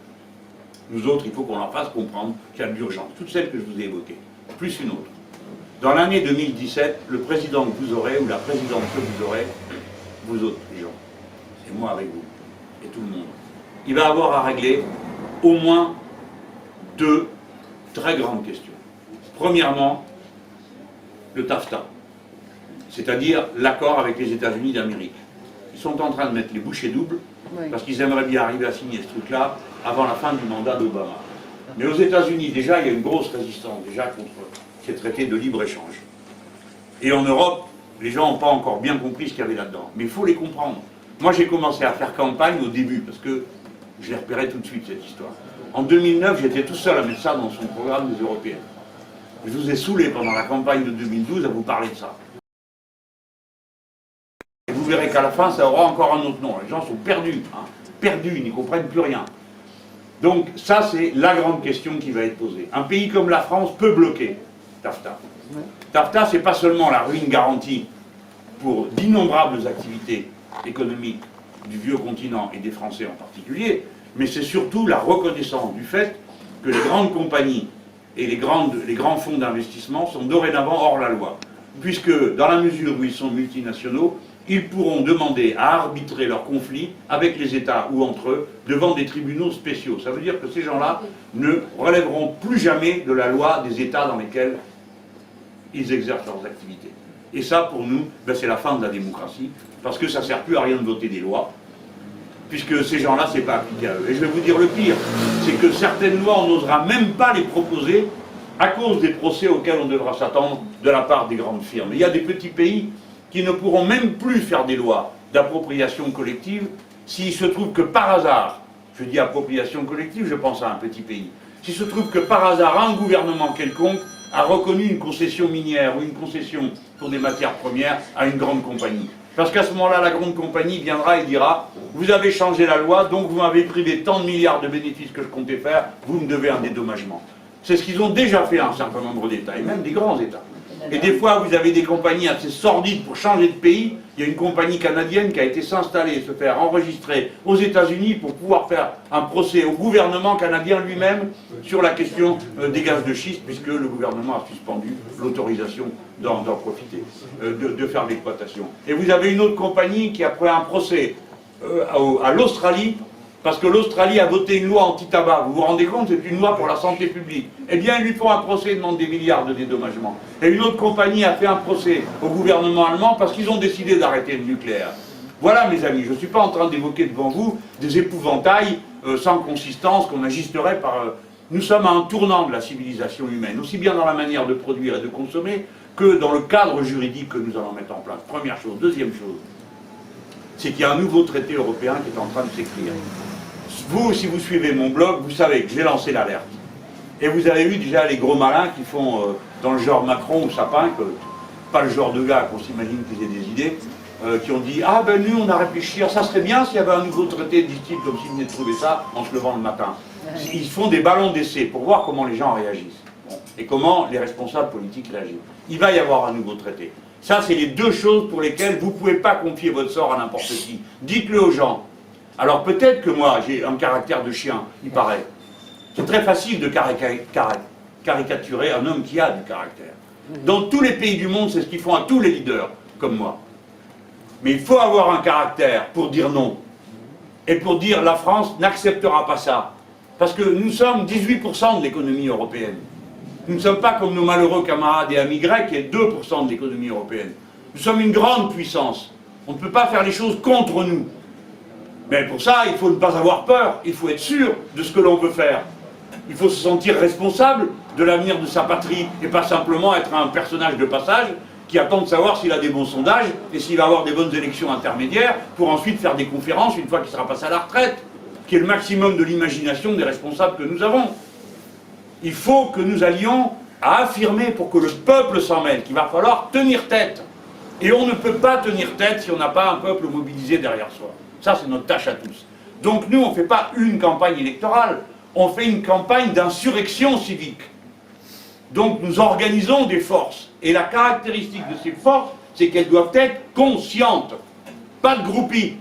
Nous autres, il faut qu'on leur fasse comprendre qu'il y a de l'urgence. Toutes celles que je vous ai évoquées, plus une autre. Dans l'année 2017, le président que vous aurez, ou la présidente que vous aurez, vous autres, les gens, c'est moi avec vous, et tout le monde, il va avoir à régler au moins 2 très grandes questions. Premièrement, le TAFTA. C'est-à-dire l'accord avec les États-Unis d'Amérique. Ils sont en train de mettre les bouchées doubles, parce qu'ils aimeraient bien arriver à signer ce truc-là avant la fin du mandat d'Obama. Mais aux États-Unis, déjà, il y a une grosse résistance déjà contre ces traités de libre-échange. Et en Europe, les gens n'ont pas encore bien compris ce qu'il y avait là-dedans. Mais il faut les comprendre. Moi, j'ai commencé à faire campagne au début, parce que je l'ai repéré tout de suite, cette histoire. En 2009, j'étais tout seul à mettre ça dans son programme des Européens. Je vous ai saoulé pendant la campagne de 2012 à vous parler de ça. vous verrez qu'à la fin, ça aura encore un autre nom. Les gens sont perdus, hein, perdus, ils n'y comprennent plus rien. Donc ça, c'est la grande question qui va être posée. Un pays comme la France peut bloquer TAFTA. TAFTA, c'est pas seulement la ruine garantie pour d'innombrables activités économiques du vieux continent et des Français en particulier, mais c'est surtout la reconnaissance du fait que les grandes compagnies et les grands fonds d'investissement sont dorénavant hors la loi. Puisque, dans la mesure où ils sont multinationaux, ils pourront demander à arbitrer leurs conflits avec les États ou entre eux devant des tribunaux spéciaux. Ça veut dire que ces gens-là ne relèveront plus jamais de la loi des États dans lesquels ils exercent leurs activités. Et ça, pour nous, ben, c'est la fin de la démocratie, parce que ça ne sert plus à rien de voter des lois, puisque ces gens-là, ce n'est pas appliqué à eux. Et je vais vous dire le pire, c'est que certaines lois, on n'osera même pas les proposer à cause des procès auxquels on devra s'attendre de la part des grandes firmes. Il y a des petits pays qui ne pourront même plus faire des lois d'appropriation collective s'il se trouve que par hasard, je dis appropriation collective, je pense à un petit pays, s'il se trouve que par hasard un gouvernement quelconque a reconnu une concession minière ou une concession pour des matières premières à une grande compagnie. Parce qu'à ce moment-là, la grande compagnie viendra et dira « Vous avez changé la loi, donc vous m'avez privé tant de milliards de bénéfices que je comptais faire, vous me devez un dédommagement. » C'est ce qu'ils ont déjà fait à un certain nombre d'États, et même des grands États. Et des fois, vous avez des compagnies assez sordides pour changer de pays. Il y a une compagnie canadienne qui a été s'installer, se faire enregistrer aux États-Unis pour pouvoir faire un procès au gouvernement canadien lui-même sur la question des gaz de schiste, puisque le gouvernement a suspendu l'autorisation d'en profiter, de faire l'exploitation. Et vous avez une autre compagnie qui a pris un procès à l'Australie, parce que l'Australie a voté une loi anti-tabac. Vous vous rendez compte, c'est une loi pour la santé publique. Eh bien, ils lui font un procès et demandent des milliards de dédommagement. Et une autre compagnie a fait un procès au gouvernement allemand parce qu'ils ont décidé d'arrêter le nucléaire. Voilà, mes amis, je ne suis pas en train d'évoquer devant vous des épouvantails sans consistance qu'on agisterait par... Nous sommes à un tournant de la civilisation humaine, aussi bien dans la manière de produire et de consommer que dans le cadre juridique que nous allons mettre en place. Première chose. Deuxième chose, c'est qu'il y a un nouveau traité européen qui est en train de s'écrire. Vous, si vous suivez mon blog, vous savez que j'ai lancé l'alerte. Et vous avez vu déjà les gros malins qui font, dans le genre Macron ou Sapin, pas le genre de gars qu'on s'imagine qu'ils aient des idées, qui ont dit « Ah ben nous on a réfléchi, ça serait bien s'il y avait un nouveau traité, disent-ils, comme s'ils venaient de trouver ça en se levant le matin. » Ils font des ballons d'essai pour voir comment les gens réagissent. Bon. Et comment les responsables politiques réagissent. Il va y avoir un nouveau traité. Ça, c'est les deux choses pour lesquelles vous ne pouvez pas confier votre sort à n'importe qui. Dites-le aux gens. Alors peut-être que moi, j'ai un caractère de chien, il paraît. C'est très facile de caricaturer un homme qui a du caractère. Dans tous les pays du monde, c'est ce qu'ils font à tous les leaders, comme moi. Mais il faut avoir un caractère pour dire non. Et pour dire la France n'acceptera pas ça. Parce que nous sommes 18% de l'économie européenne. Nous ne sommes pas comme nos malheureux camarades et amis grecs qui est 2% de l'économie européenne. Nous sommes une grande puissance. On ne peut pas faire les choses contre nous. Mais pour ça, il faut ne pas avoir peur, il faut être sûr de ce que l'on veut faire. Il faut se sentir responsable de l'avenir de sa patrie et pas simplement être un personnage de passage qui attend de savoir s'il a des bons sondages et s'il va avoir des bonnes élections intermédiaires pour ensuite faire des conférences une fois qu'il sera passé à la retraite, qui est le maximum de l'imagination des responsables que nous avons. Il faut que nous allions à affirmer pour que le peuple s'en mêle, qu'il va falloir tenir tête. Et on ne peut pas tenir tête si on n'a pas un peuple mobilisé derrière soi. Ça, c'est notre tâche à tous. Donc nous, on ne fait pas une campagne électorale, on fait une campagne d'insurrection civique. Donc nous organisons des forces. Et la caractéristique de ces forces, c'est qu'elles doivent être conscientes. Pas de groupies.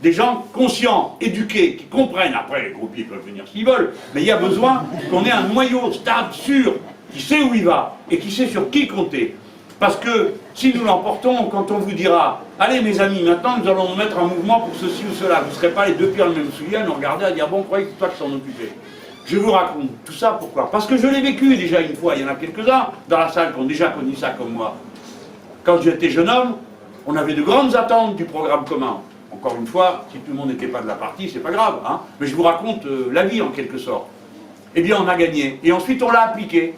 Des gens conscients, éduqués, qui comprennent. Après, les groupies peuvent venir s'ils veulent. Mais il y a besoin qu'on ait un noyau stable, sûr, qui sait où il va et qui sait sur qui compter. Parce que si nous l'emportons, quand on vous dira « Allez mes amis, maintenant nous allons nous mettre en mouvement pour ceci ou cela », vous ne serez pas les deux pieds dans le même soulier à nous regarder à dire « Bon, croyez que c'est toi qui s'en occupais ». Je vous raconte tout ça, pourquoi? Parce que je l'ai vécu déjà une fois, il y en a quelques-uns dans la salle qui ont déjà connu ça comme moi. Quand j'étais jeune homme, on avait de grandes attentes du programme commun. Encore une fois, si tout le monde n'était pas de la partie, c'est pas grave, hein, mais je vous raconte la vie en quelque sorte. Eh bien, on a gagné, et ensuite on l'a appliqué.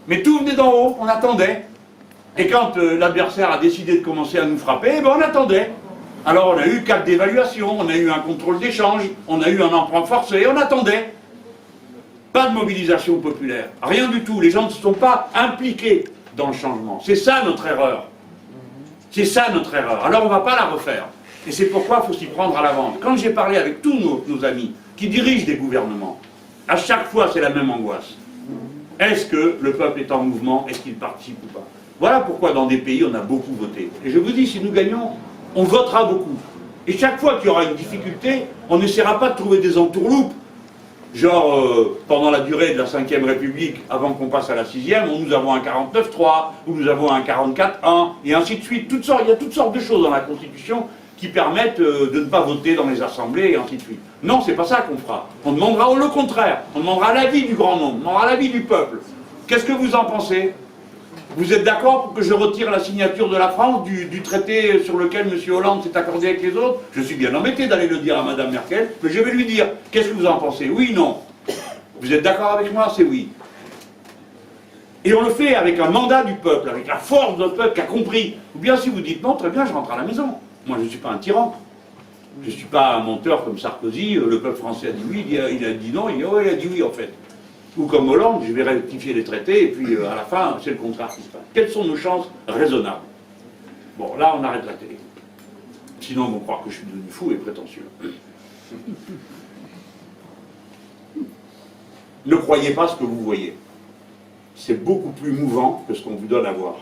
Mais tout venait d'en haut, on attendait. Et quand l'adversaire a décidé de commencer à nous frapper, eh ben on attendait. Alors on a eu 4 dévaluations, on a eu un contrôle d'échange, on a eu un emprunt forcé, on attendait. Pas de mobilisation populaire, rien du tout. Les gens ne se sont pas impliqués dans le changement. C'est ça notre erreur. C'est ça notre erreur. Alors on ne va pas la refaire. Et c'est pourquoi il faut s'y prendre à l'avance. Quand j'ai parlé avec tous nos amis qui dirigent des gouvernements, à chaque fois c'est la même angoisse. Est-ce que le peuple est en mouvement? Est-ce qu'il participe ou pas? Voilà pourquoi dans des pays on a beaucoup voté. Et je vous dis, si nous gagnons, on votera beaucoup. Et chaque fois qu'il y aura une difficulté, on n'essaiera pas de trouver des entourloupes. Genre, pendant la durée de la 5e République, avant qu'on passe à la 6e, nous avons un 49.3, ou nous avons un 44.1, et ainsi de suite. Il y a toutes sortes de choses dans la Constitution qui permettent de ne pas voter dans les assemblées, et ainsi de suite. Non, c'est pas ça qu'on fera. On demandera le contraire. On demandera l'avis du grand nombre, on demandera l'avis du peuple. Qu'est-ce que vous en pensez? Vous êtes d'accord pour que je retire la signature de la France du traité sur lequel M. Hollande s'est accordé avec les autres? Je suis bien embêté d'aller le dire à Mme Merkel, mais je vais lui dire. Qu'est-ce que vous en pensez? Oui, non. Vous êtes d'accord avec moi? C'est oui. Et on le fait avec un mandat du peuple, avec la force de notre peuple qui a compris. Ou bien si vous dites non, très bien, je rentre à la maison. Moi, je ne suis pas un tyran. Je ne suis pas un menteur comme Sarkozy. Le peuple français a dit oui, il a dit non, il a dit oui en fait. Ou comme Hollande, je vais rectifier les traités, et puis à la fin, c'est le contraire qui se passe. Quelles sont nos chances raisonnables? Bon, là, on arrête la télé. Sinon, ils vont croire que je suis devenu fou et prétentieux. Ne croyez pas ce que vous voyez. C'est beaucoup plus mouvant que ce qu'on vous donne à voir.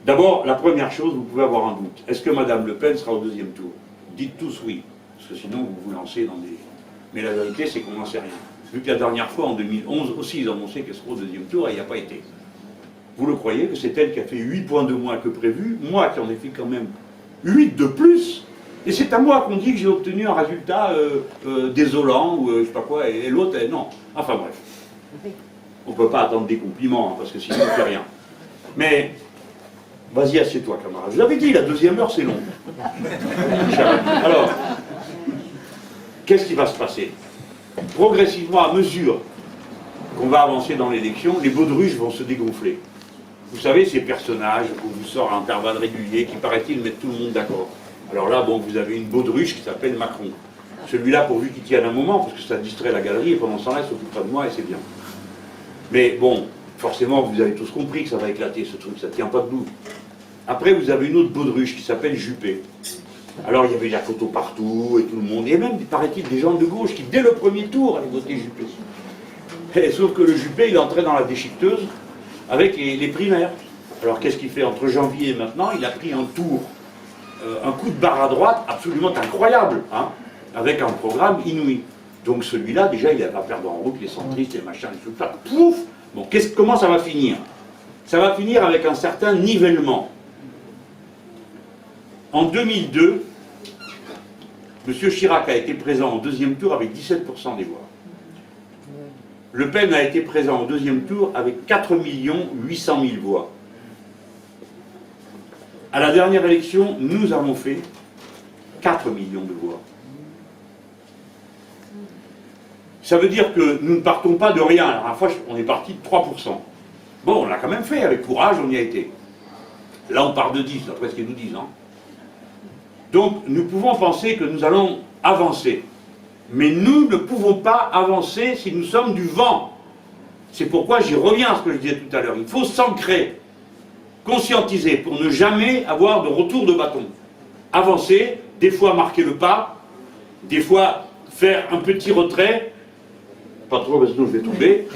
D'abord, la première chose, vous pouvez avoir un doute. Est-ce que Mme Le Pen sera au deuxième tour? Dites tous oui, parce que sinon, vous vous lancez dans des... Mais la vérité, c'est qu'on n'en sait rien. Vu que la dernière fois, en 2011, aussi, ils annonçaient qu'elle sera au deuxième tour, et il n'y a pas été. Vous le croyez que c'est elle qui a fait 8 points de moins que prévu, moi qui en ai fait quand même 8 de plus, et c'est à moi qu'on dit que j'ai obtenu un résultat désolant, ou je ne sais pas quoi, et l'autre, non. Enfin bref. On ne peut pas attendre des compliments, hein, parce que sinon on ne fait rien. Mais, vas-y, assieds-toi, camarade. Je vous avais dit, la deuxième heure, c'est long. Alors, qu'est-ce qui va se passer? Progressivement, à mesure qu'on va avancer dans l'élection, les baudruches vont se dégonfler. Vous savez, ces personnages qu'on vous sort à intervalles réguliers, qui paraît-il mettent tout le monde d'accord. Alors là, bon, vous avez une baudruche qui s'appelle Macron. Celui-là, pourvu qu'il tienne un moment, parce que ça distrait la galerie, et pendant ce temps-là, il s'occupera de moi, et c'est bien. Mais bon, forcément, vous avez tous compris que ça va éclater, ce truc, ça ne tient pas debout. Après, vous avez une autre baudruche qui s'appelle Juppé. Alors, il y avait la photo partout, et tout le monde, et même, paraît-il, des gens de gauche qui, dès le premier tour, allaient voter Juppé. Et, sauf que le Juppé, il est entré dans la déchiqueteuse avec les primaires. Alors, qu'est-ce qu'il fait entre janvier et maintenant? Il a pris un tour, un coup de barre à droite absolument incroyable, hein, avec un programme inouï. Donc, celui-là, déjà, il va perdre en route les centristes, les machins, les trucs, ça, pouf. Bon, comment ça va finir? Ça va finir avec un certain nivellement. En 2002, M. Chirac a été présent au deuxième tour avec 17% des voix. Le Pen a été présent au deuxième tour avec 4 800 000 voix. À la dernière élection, nous avons fait 4 millions de voix. Ça veut dire que nous ne partons pas de rien. La dernière fois, on est parti de 3%. Bon, on l'a quand même fait, avec courage, on y a été. Là, on part de 10, d'après ce qu'ils nous disent. Hein. Donc, nous pouvons penser que nous allons avancer. Mais nous ne pouvons pas avancer si nous sommes du vent. C'est pourquoi j'y reviens à ce que je disais tout à l'heure. Il faut s'ancrer, conscientiser, pour ne jamais avoir de retour de bâton. Avancer, des fois marquer le pas, des fois faire un petit retrait, pas trop parce que sinon je vais tomber,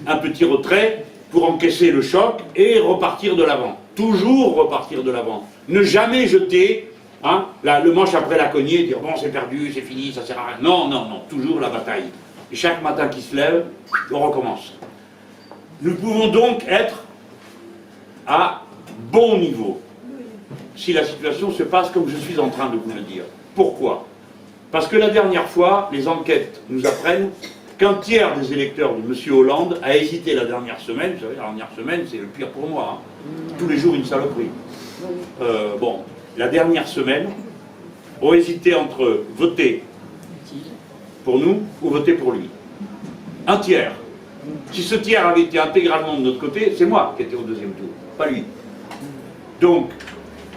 un petit retrait pour encaisser le choc et repartir de l'avant. Toujours repartir de l'avant. Ne jamais jeter hein, le manche après la cognée et dire bon c'est perdu, c'est fini, ça sert à rien. Non, non, non, toujours la bataille. Et chaque matin qui se lève, on recommence. Nous pouvons donc être à bon niveau si la situation se passe comme je suis en train de vous le dire. Pourquoi? Parce que la dernière fois, les enquêtes nous apprennent qu'un tiers des électeurs de M. Hollande a hésité la dernière semaine. Vous savez, la dernière semaine, c'est le pire pour moi. Hein. Tous les jours, une saloperie. Bon, la dernière semaine, ont hésité entre voter pour nous ou voter pour lui. Un tiers. Si ce tiers avait été intégralement de notre côté, c'est moi qui étais au deuxième tour, pas lui. Donc,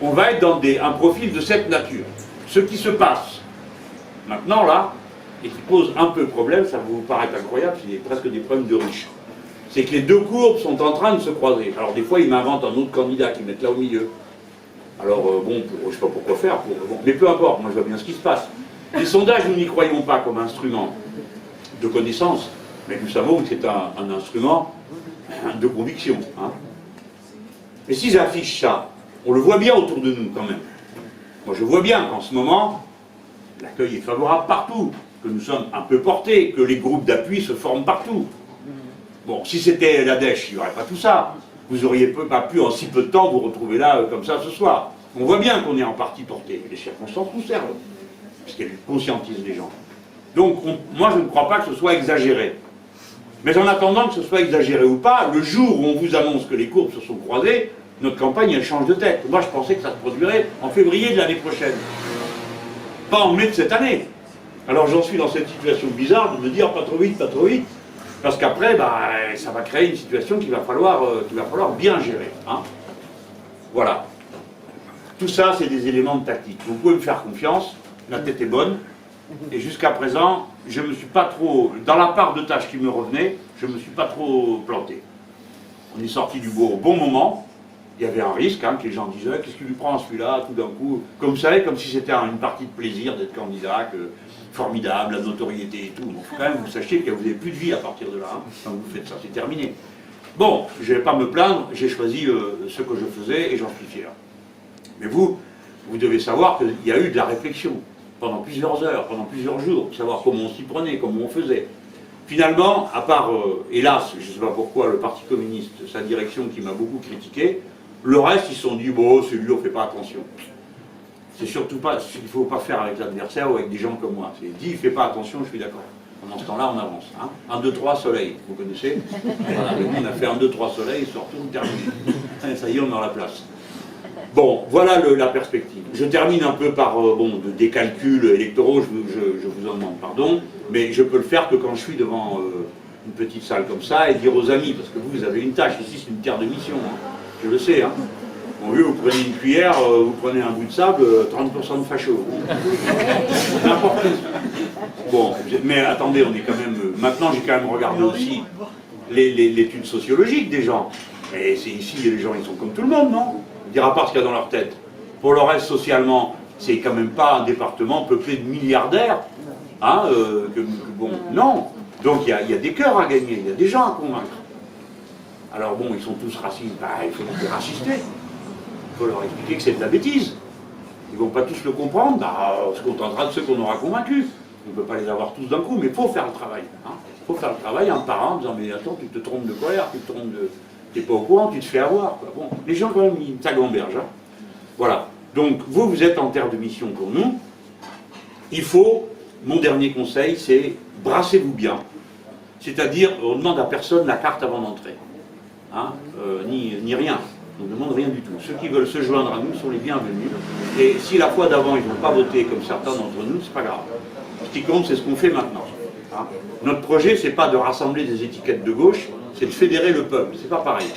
on va être dans un profil de cette nature. Ce qui se passe maintenant, là, et qui pose un peu problème, ça vous paraît incroyable, c'est presque des problèmes de riches. C'est que les deux courbes sont en train de se croiser. Alors des fois, ils m'inventent un autre candidat qu'ils mettent là au milieu. Alors bon, je ne sais pas pourquoi faire, bon, mais peu importe, moi je vois bien ce qui se passe. Les sondages, nous n'y croyons pas comme instrument de connaissance, mais nous savons que c'est un instrument de conviction. Hein. Et s'ils affichent ça, on le voit bien autour de nous quand même. Moi je vois bien qu'en ce moment, l'accueil est favorable partout, que nous sommes un peu portés, que les groupes d'appui se forment partout. Bon, si c'était la dèche, il n'y aurait pas tout ça. Vous n'auriez pas pu en si peu de temps vous retrouver là comme ça ce soir. On voit bien qu'on est en partie porté. Les circonstances nous servent, puisqu'elles conscientisent les gens. Donc, moi je ne crois pas que ce soit exagéré. Mais en attendant que ce soit exagéré ou pas, le jour où on vous annonce que les courbes se sont croisées, notre campagne elle change de tête. Moi je pensais que ça se produirait en février de l'année prochaine. Pas en mai de cette année. Alors j'en suis dans cette situation bizarre de me dire pas trop vite, parce qu'après, bah, ça va créer une situation qu'il va falloir bien gérer. Hein. Voilà. Tout ça, c'est des éléments de tactique. Vous pouvez me faire confiance, la tête est bonne, et jusqu'à présent, je ne me suis pas trop, dans la part de tâches qui me revenait, je ne me suis pas trop planté. On est sorti du bois au bon moment. Il y avait un risque, hein, que les gens disaient, qu'est-ce que tu prends celui-là, tout d'un coup, comme ça, comme si c'était une partie de plaisir d'être candidat, que formidable, la notoriété et tout. Il faut quand même que vous sachiez que vous n'avez plus de vie à partir de là. Hein. Quand vous faites ça, c'est terminé. Bon, je ne vais pas me plaindre, j'ai choisi ce que je faisais et j'en suis fier. Mais vous devez savoir qu'il y a eu de la réflexion pendant plusieurs heures, pendant plusieurs jours, pour savoir comment on s'y prenait, comment on faisait. Finalement, à part, hélas, je ne sais pas pourquoi, le Parti communiste, sa direction qui m'a beaucoup critiqué, le reste, ils se sont dit, bon, c'est lui, on ne fait pas attention. C'est surtout pas, il ne faut pas faire avec l'adversaire ou avec des gens comme moi. C'est dit, il ne fait pas attention, je suis d'accord. Pendant ce temps-là, on avance. Hein. 1, 2, 3, soleil, vous connaissez. Voilà, on a fait 1, 2, 3, soleil, il se retourne, terminé. Ça y est, on est dans la place. Bon, voilà la perspective. Je termine un peu par des calculs électoraux, je vous en demande pardon, mais je peux le faire que quand je suis devant une petite salle comme ça et dire aux amis, parce que vous avez une tâche, ici c'est une terre de mission, hein. Je le sais. Hein. Bon, vu, vous prenez une cuillère, vous prenez un bout de sable, 30% de fachos. N'importe où. Bon, mais attendez, on est quand même... Maintenant, j'ai quand même regardé aussi l'étude sociologique des gens. Et c'est ici, les gens, ils sont comme tout le monde, non? On dira pas ce qu'il y a dans leur tête. Pour le reste, socialement, c'est quand même pas un département peuplé de milliardaires. Hein, bon, non. Donc, il y a des cœurs à gagner, il y a des gens à convaincre. Alors bon, ils sont tous racistes. Bah, il faut les racister. Il faut leur expliquer que c'est de la bêtise. Ils ne vont pas tous le comprendre. Bah, on se contentera de ceux qu'on aura convaincus. On ne peut pas les avoir tous d'un coup, mais il faut faire le travail. Il faut faire le travail un par un en disant, mais attends, tu te trompes de colère, tu te trompes de... Tu n'es pas au courant, tu te fais avoir. Quoi. Bon, les gens, quand même, ils s'aglambergent. Hein. Voilà. Donc, vous êtes en terre de mission pour nous. Il faut, mon dernier conseil, c'est brassez-vous bien. C'est-à-dire, on ne demande à personne la carte avant d'entrer. Hein, ni rien. On ne demande rien du tout. Ceux qui veulent se joindre à nous sont les bienvenus. Et si la fois d'avant, ils n'ont pas voté comme certains d'entre nous, c'est pas grave. Ce qui compte, c'est ce qu'on fait maintenant. Hein. Notre projet, c'est pas de rassembler des étiquettes de gauche, c'est de fédérer le peuple. C'est pas pareil.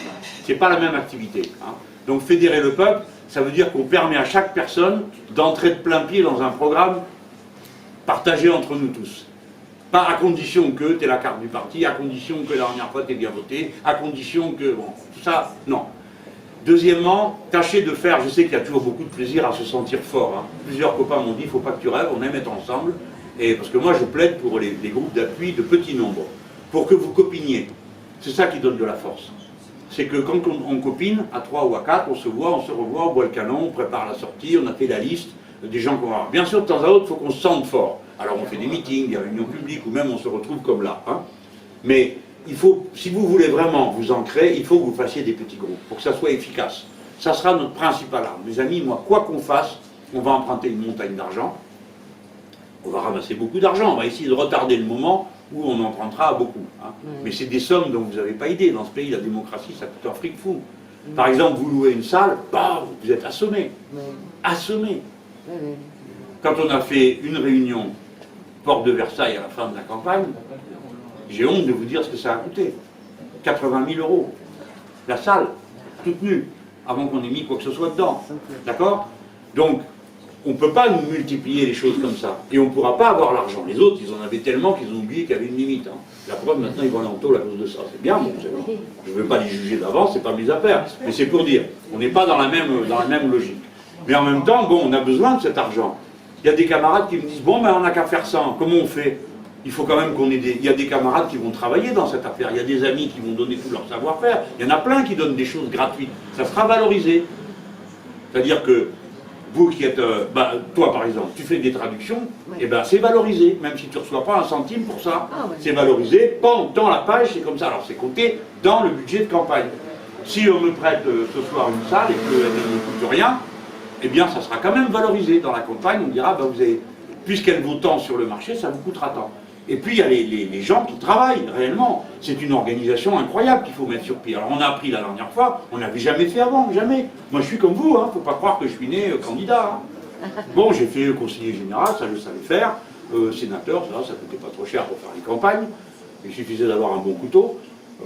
C'est pas la même activité. Hein. Donc fédérer le peuple, ça veut dire qu'on permet à chaque personne d'entrer de plein pied dans un programme partagé entre nous tous. Pas à condition que tu aies la carte du parti, à condition que la dernière fois tu aies bien voté, à condition que... Bon, tout ça, non. Deuxièmement, tâchez de faire, je sais qu'il y a toujours beaucoup de plaisir à se sentir fort. Hein. Plusieurs copains m'ont dit, il ne faut pas que tu rêves, on aime être ensemble. Et parce que moi, je plaide pour les groupes d'appui de petit nombre, pour que vous copiniez. C'est ça qui donne de la force. C'est que quand on copine, à 3 ou à 4, on se voit, on se revoit, on boit le canon, on prépare la sortie, on a fait la liste des gens qu'on va voir. Bien sûr, de temps à autre, il faut qu'on se sente fort. Alors on fait des meetings, des réunions publiques, ou même on se retrouve comme là. Hein. Mais il faut, si vous voulez vraiment vous ancrer, il faut que vous fassiez des petits groupes, pour que ça soit efficace. Ça sera notre principale arme. Mes amis, moi, quoi qu'on fasse, on va emprunter une montagne d'argent, on va ramasser beaucoup d'argent, on va essayer de retarder le moment où on empruntera beaucoup. Hein. Mais c'est des sommes dont vous n'avez pas idée. Dans ce pays, la démocratie, ça coûte un fric fou. Par exemple, vous louez une salle, bah, vous êtes assommé. Assommé. Quand on a fait une réunion porte de Versailles à la fin de la campagne, j'ai honte de vous dire ce que ça a coûté. 80 000 €. La salle, toute nue, avant qu'on ait mis quoi que ce soit dedans. D'accord? Donc, on ne peut pas nous multiplier les choses comme ça. Et on ne pourra pas avoir l'argent. Les autres, ils en avaient tellement qu'ils ont oublié qu'il y avait une limite. Hein. La preuve, maintenant, ils vont aller en taule à cause de ça. C'est bien, bon, bon. Je ne veux pas les juger d'avance, c'est pas mes affaires. Mais c'est pour dire, on n'est pas dans la même logique. Mais en même temps, bon, on a besoin de cet argent. Il y a des camarades qui me disent, bon, ben on n'a qu'à faire ça, comment on fait? Il faut quand même qu'on ait des... Il y a des camarades qui vont travailler dans cette affaire, il y a des amis qui vont donner tout leur savoir-faire, il y en a plein qui donnent des choses gratuites, ça sera valorisé. C'est-à-dire que vous qui êtes, toi par exemple, tu fais des traductions, et ben c'est valorisé, même si tu ne reçois pas un centime pour ça. C'est valorisé, pendant la page, c'est comme ça. Alors c'est compté dans le budget de campagne. Si on me prête ce soir une salle et qu'elle ne coûte rien, eh bien ça sera quand même valorisé. Dans la campagne, on dira, vous avez, puisqu'elle vaut tant sur le marché, ça vous coûtera tant. Et puis il y a les gens qui travaillent réellement. C'est une organisation incroyable qu'il faut mettre sur pied. Alors on a appris la dernière fois, on n'avait jamais fait avant, jamais. Moi je suis comme vous, faut pas croire que je suis né candidat. Bon, j'ai fait conseiller général, ça je savais faire. Sénateur, ça coûtait pas trop cher pour faire les campagnes. Il suffisait d'avoir un bon couteau.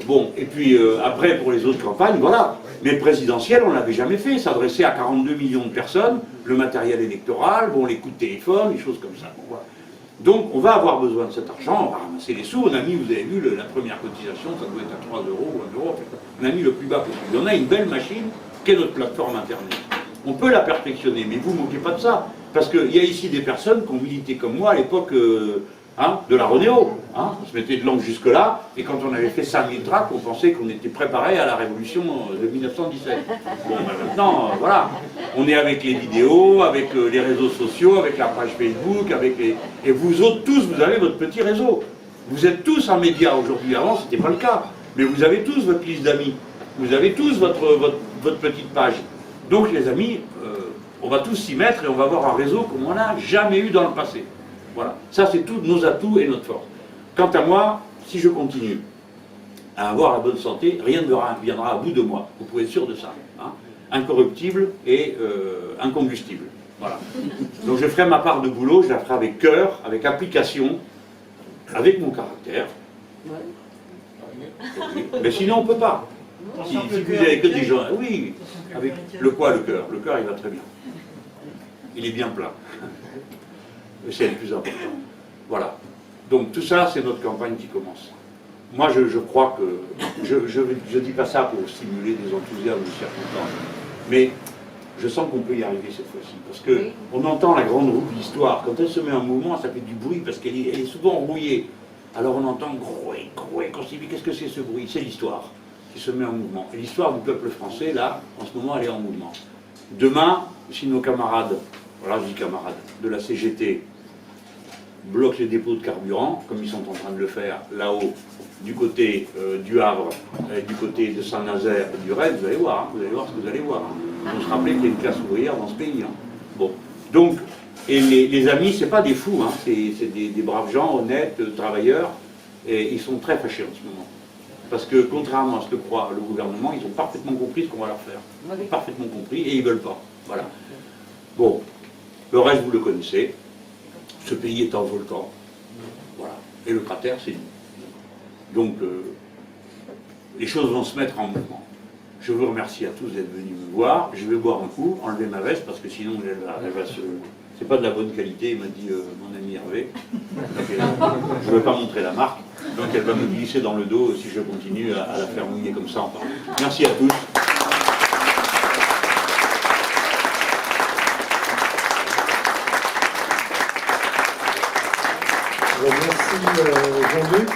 Bon, et puis après pour les autres campagnes, voilà. Mais présidentielle, on ne l'avait jamais fait. S'adresser à 42 millions de personnes, le matériel électoral, bon, les coups de téléphone, les choses comme ça. Bon, voilà. Donc on va avoir besoin de cet argent, on va ramasser les sous. On a mis, vous avez vu, la première cotisation, ça doit être à 3 euros ou 1 euro. On a mis le plus bas possible. On a une belle machine qui est notre plateforme Internet. On peut la perfectionner, mais vous ne moquez pas de ça. Parce qu'il y a ici des personnes qui ont milité comme moi à l'époque de la Rodéo. On se mettait de langue jusque-là, et quand on avait fait 5000 tracts, on pensait qu'on était préparé à la révolution de 1917. Bon, maintenant, voilà. On est avec les vidéos, avec les réseaux sociaux, avec la page Facebook, avec les... Et vous autres, tous, vous avez votre petit réseau. Vous êtes tous un média aujourd'hui. Avant, ce n'était pas le cas. Mais vous avez tous votre liste d'amis. Vous avez tous votre petite page. Donc, les amis, on va tous s'y mettre et on va avoir un réseau comme on n'a jamais eu dans le passé. Voilà. Ça, c'est tous nos atouts et notre force. Quant à moi, si je continue à avoir la bonne santé, rien ne viendra à bout de moi. Vous pouvez être sûr de ça. Incorruptible et incombustible. Voilà. Donc je ferai ma part de boulot, je la ferai avec cœur, avec application, avec mon caractère. Mais sinon on ne peut pas. Si vous n'avez que des gens... Oui, avec le quoi, le cœur? Le cœur, il va très bien. Il est bien plein. C'est le plus important. Voilà. Donc tout ça, c'est notre campagne qui commence. Moi, je crois que... Je dis pas ça pour stimuler des enthousiasmes ou circonstances, mais je sens qu'on peut y arriver cette fois-ci. Parce qu'on entend la grande roue de l'histoire. Quand elle se met en mouvement, ça fait du bruit, parce qu'elle est souvent rouillée. Alors on entend grouer, grouer. Quand on se dit, qu'est-ce que c'est ce bruit? C'est l'histoire qui se met en mouvement. Et l'histoire du peuple français, là, en ce moment, elle est en mouvement. Demain, si nos camarades, voilà, je dis camarades, de la CGT, bloquent les dépôts de carburant, comme ils sont en train de le faire là-haut, du côté du Havre, du côté de Saint-Nazaire et du Rennes, vous allez voir ce que vous allez voir. Il faut se rappeler qu'il y a une classe ouvrière dans ce pays. Bon, donc, et les amis, c'est pas des fous, c'est des braves gens, honnêtes, travailleurs, et ils sont très fâchés en ce moment. Parce que, contrairement à ce que croit le gouvernement, ils ont parfaitement compris ce qu'on va leur faire. Ils ont parfaitement compris, et ils veulent pas. Voilà. Bon, le reste, vous le connaissez. Ce pays est un volcan. Voilà. Et le cratère, c'est nous. Donc, les choses vont se mettre en mouvement. Je vous remercie à tous d'être venus me voir. Je vais boire un coup, enlever ma veste, parce que sinon, elle va se... C'est pas de la bonne qualité, m'a dit mon ami Hervé. Donc, je ne veux pas montrer la marque. Donc, elle va me glisser dans le dos si je continue à la faire mouiller comme ça en parlant. Merci à tous. Merci Jean-Luc.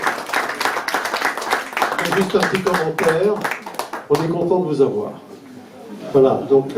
Juste un petit commentaire. On est content de vous avoir. Voilà, donc...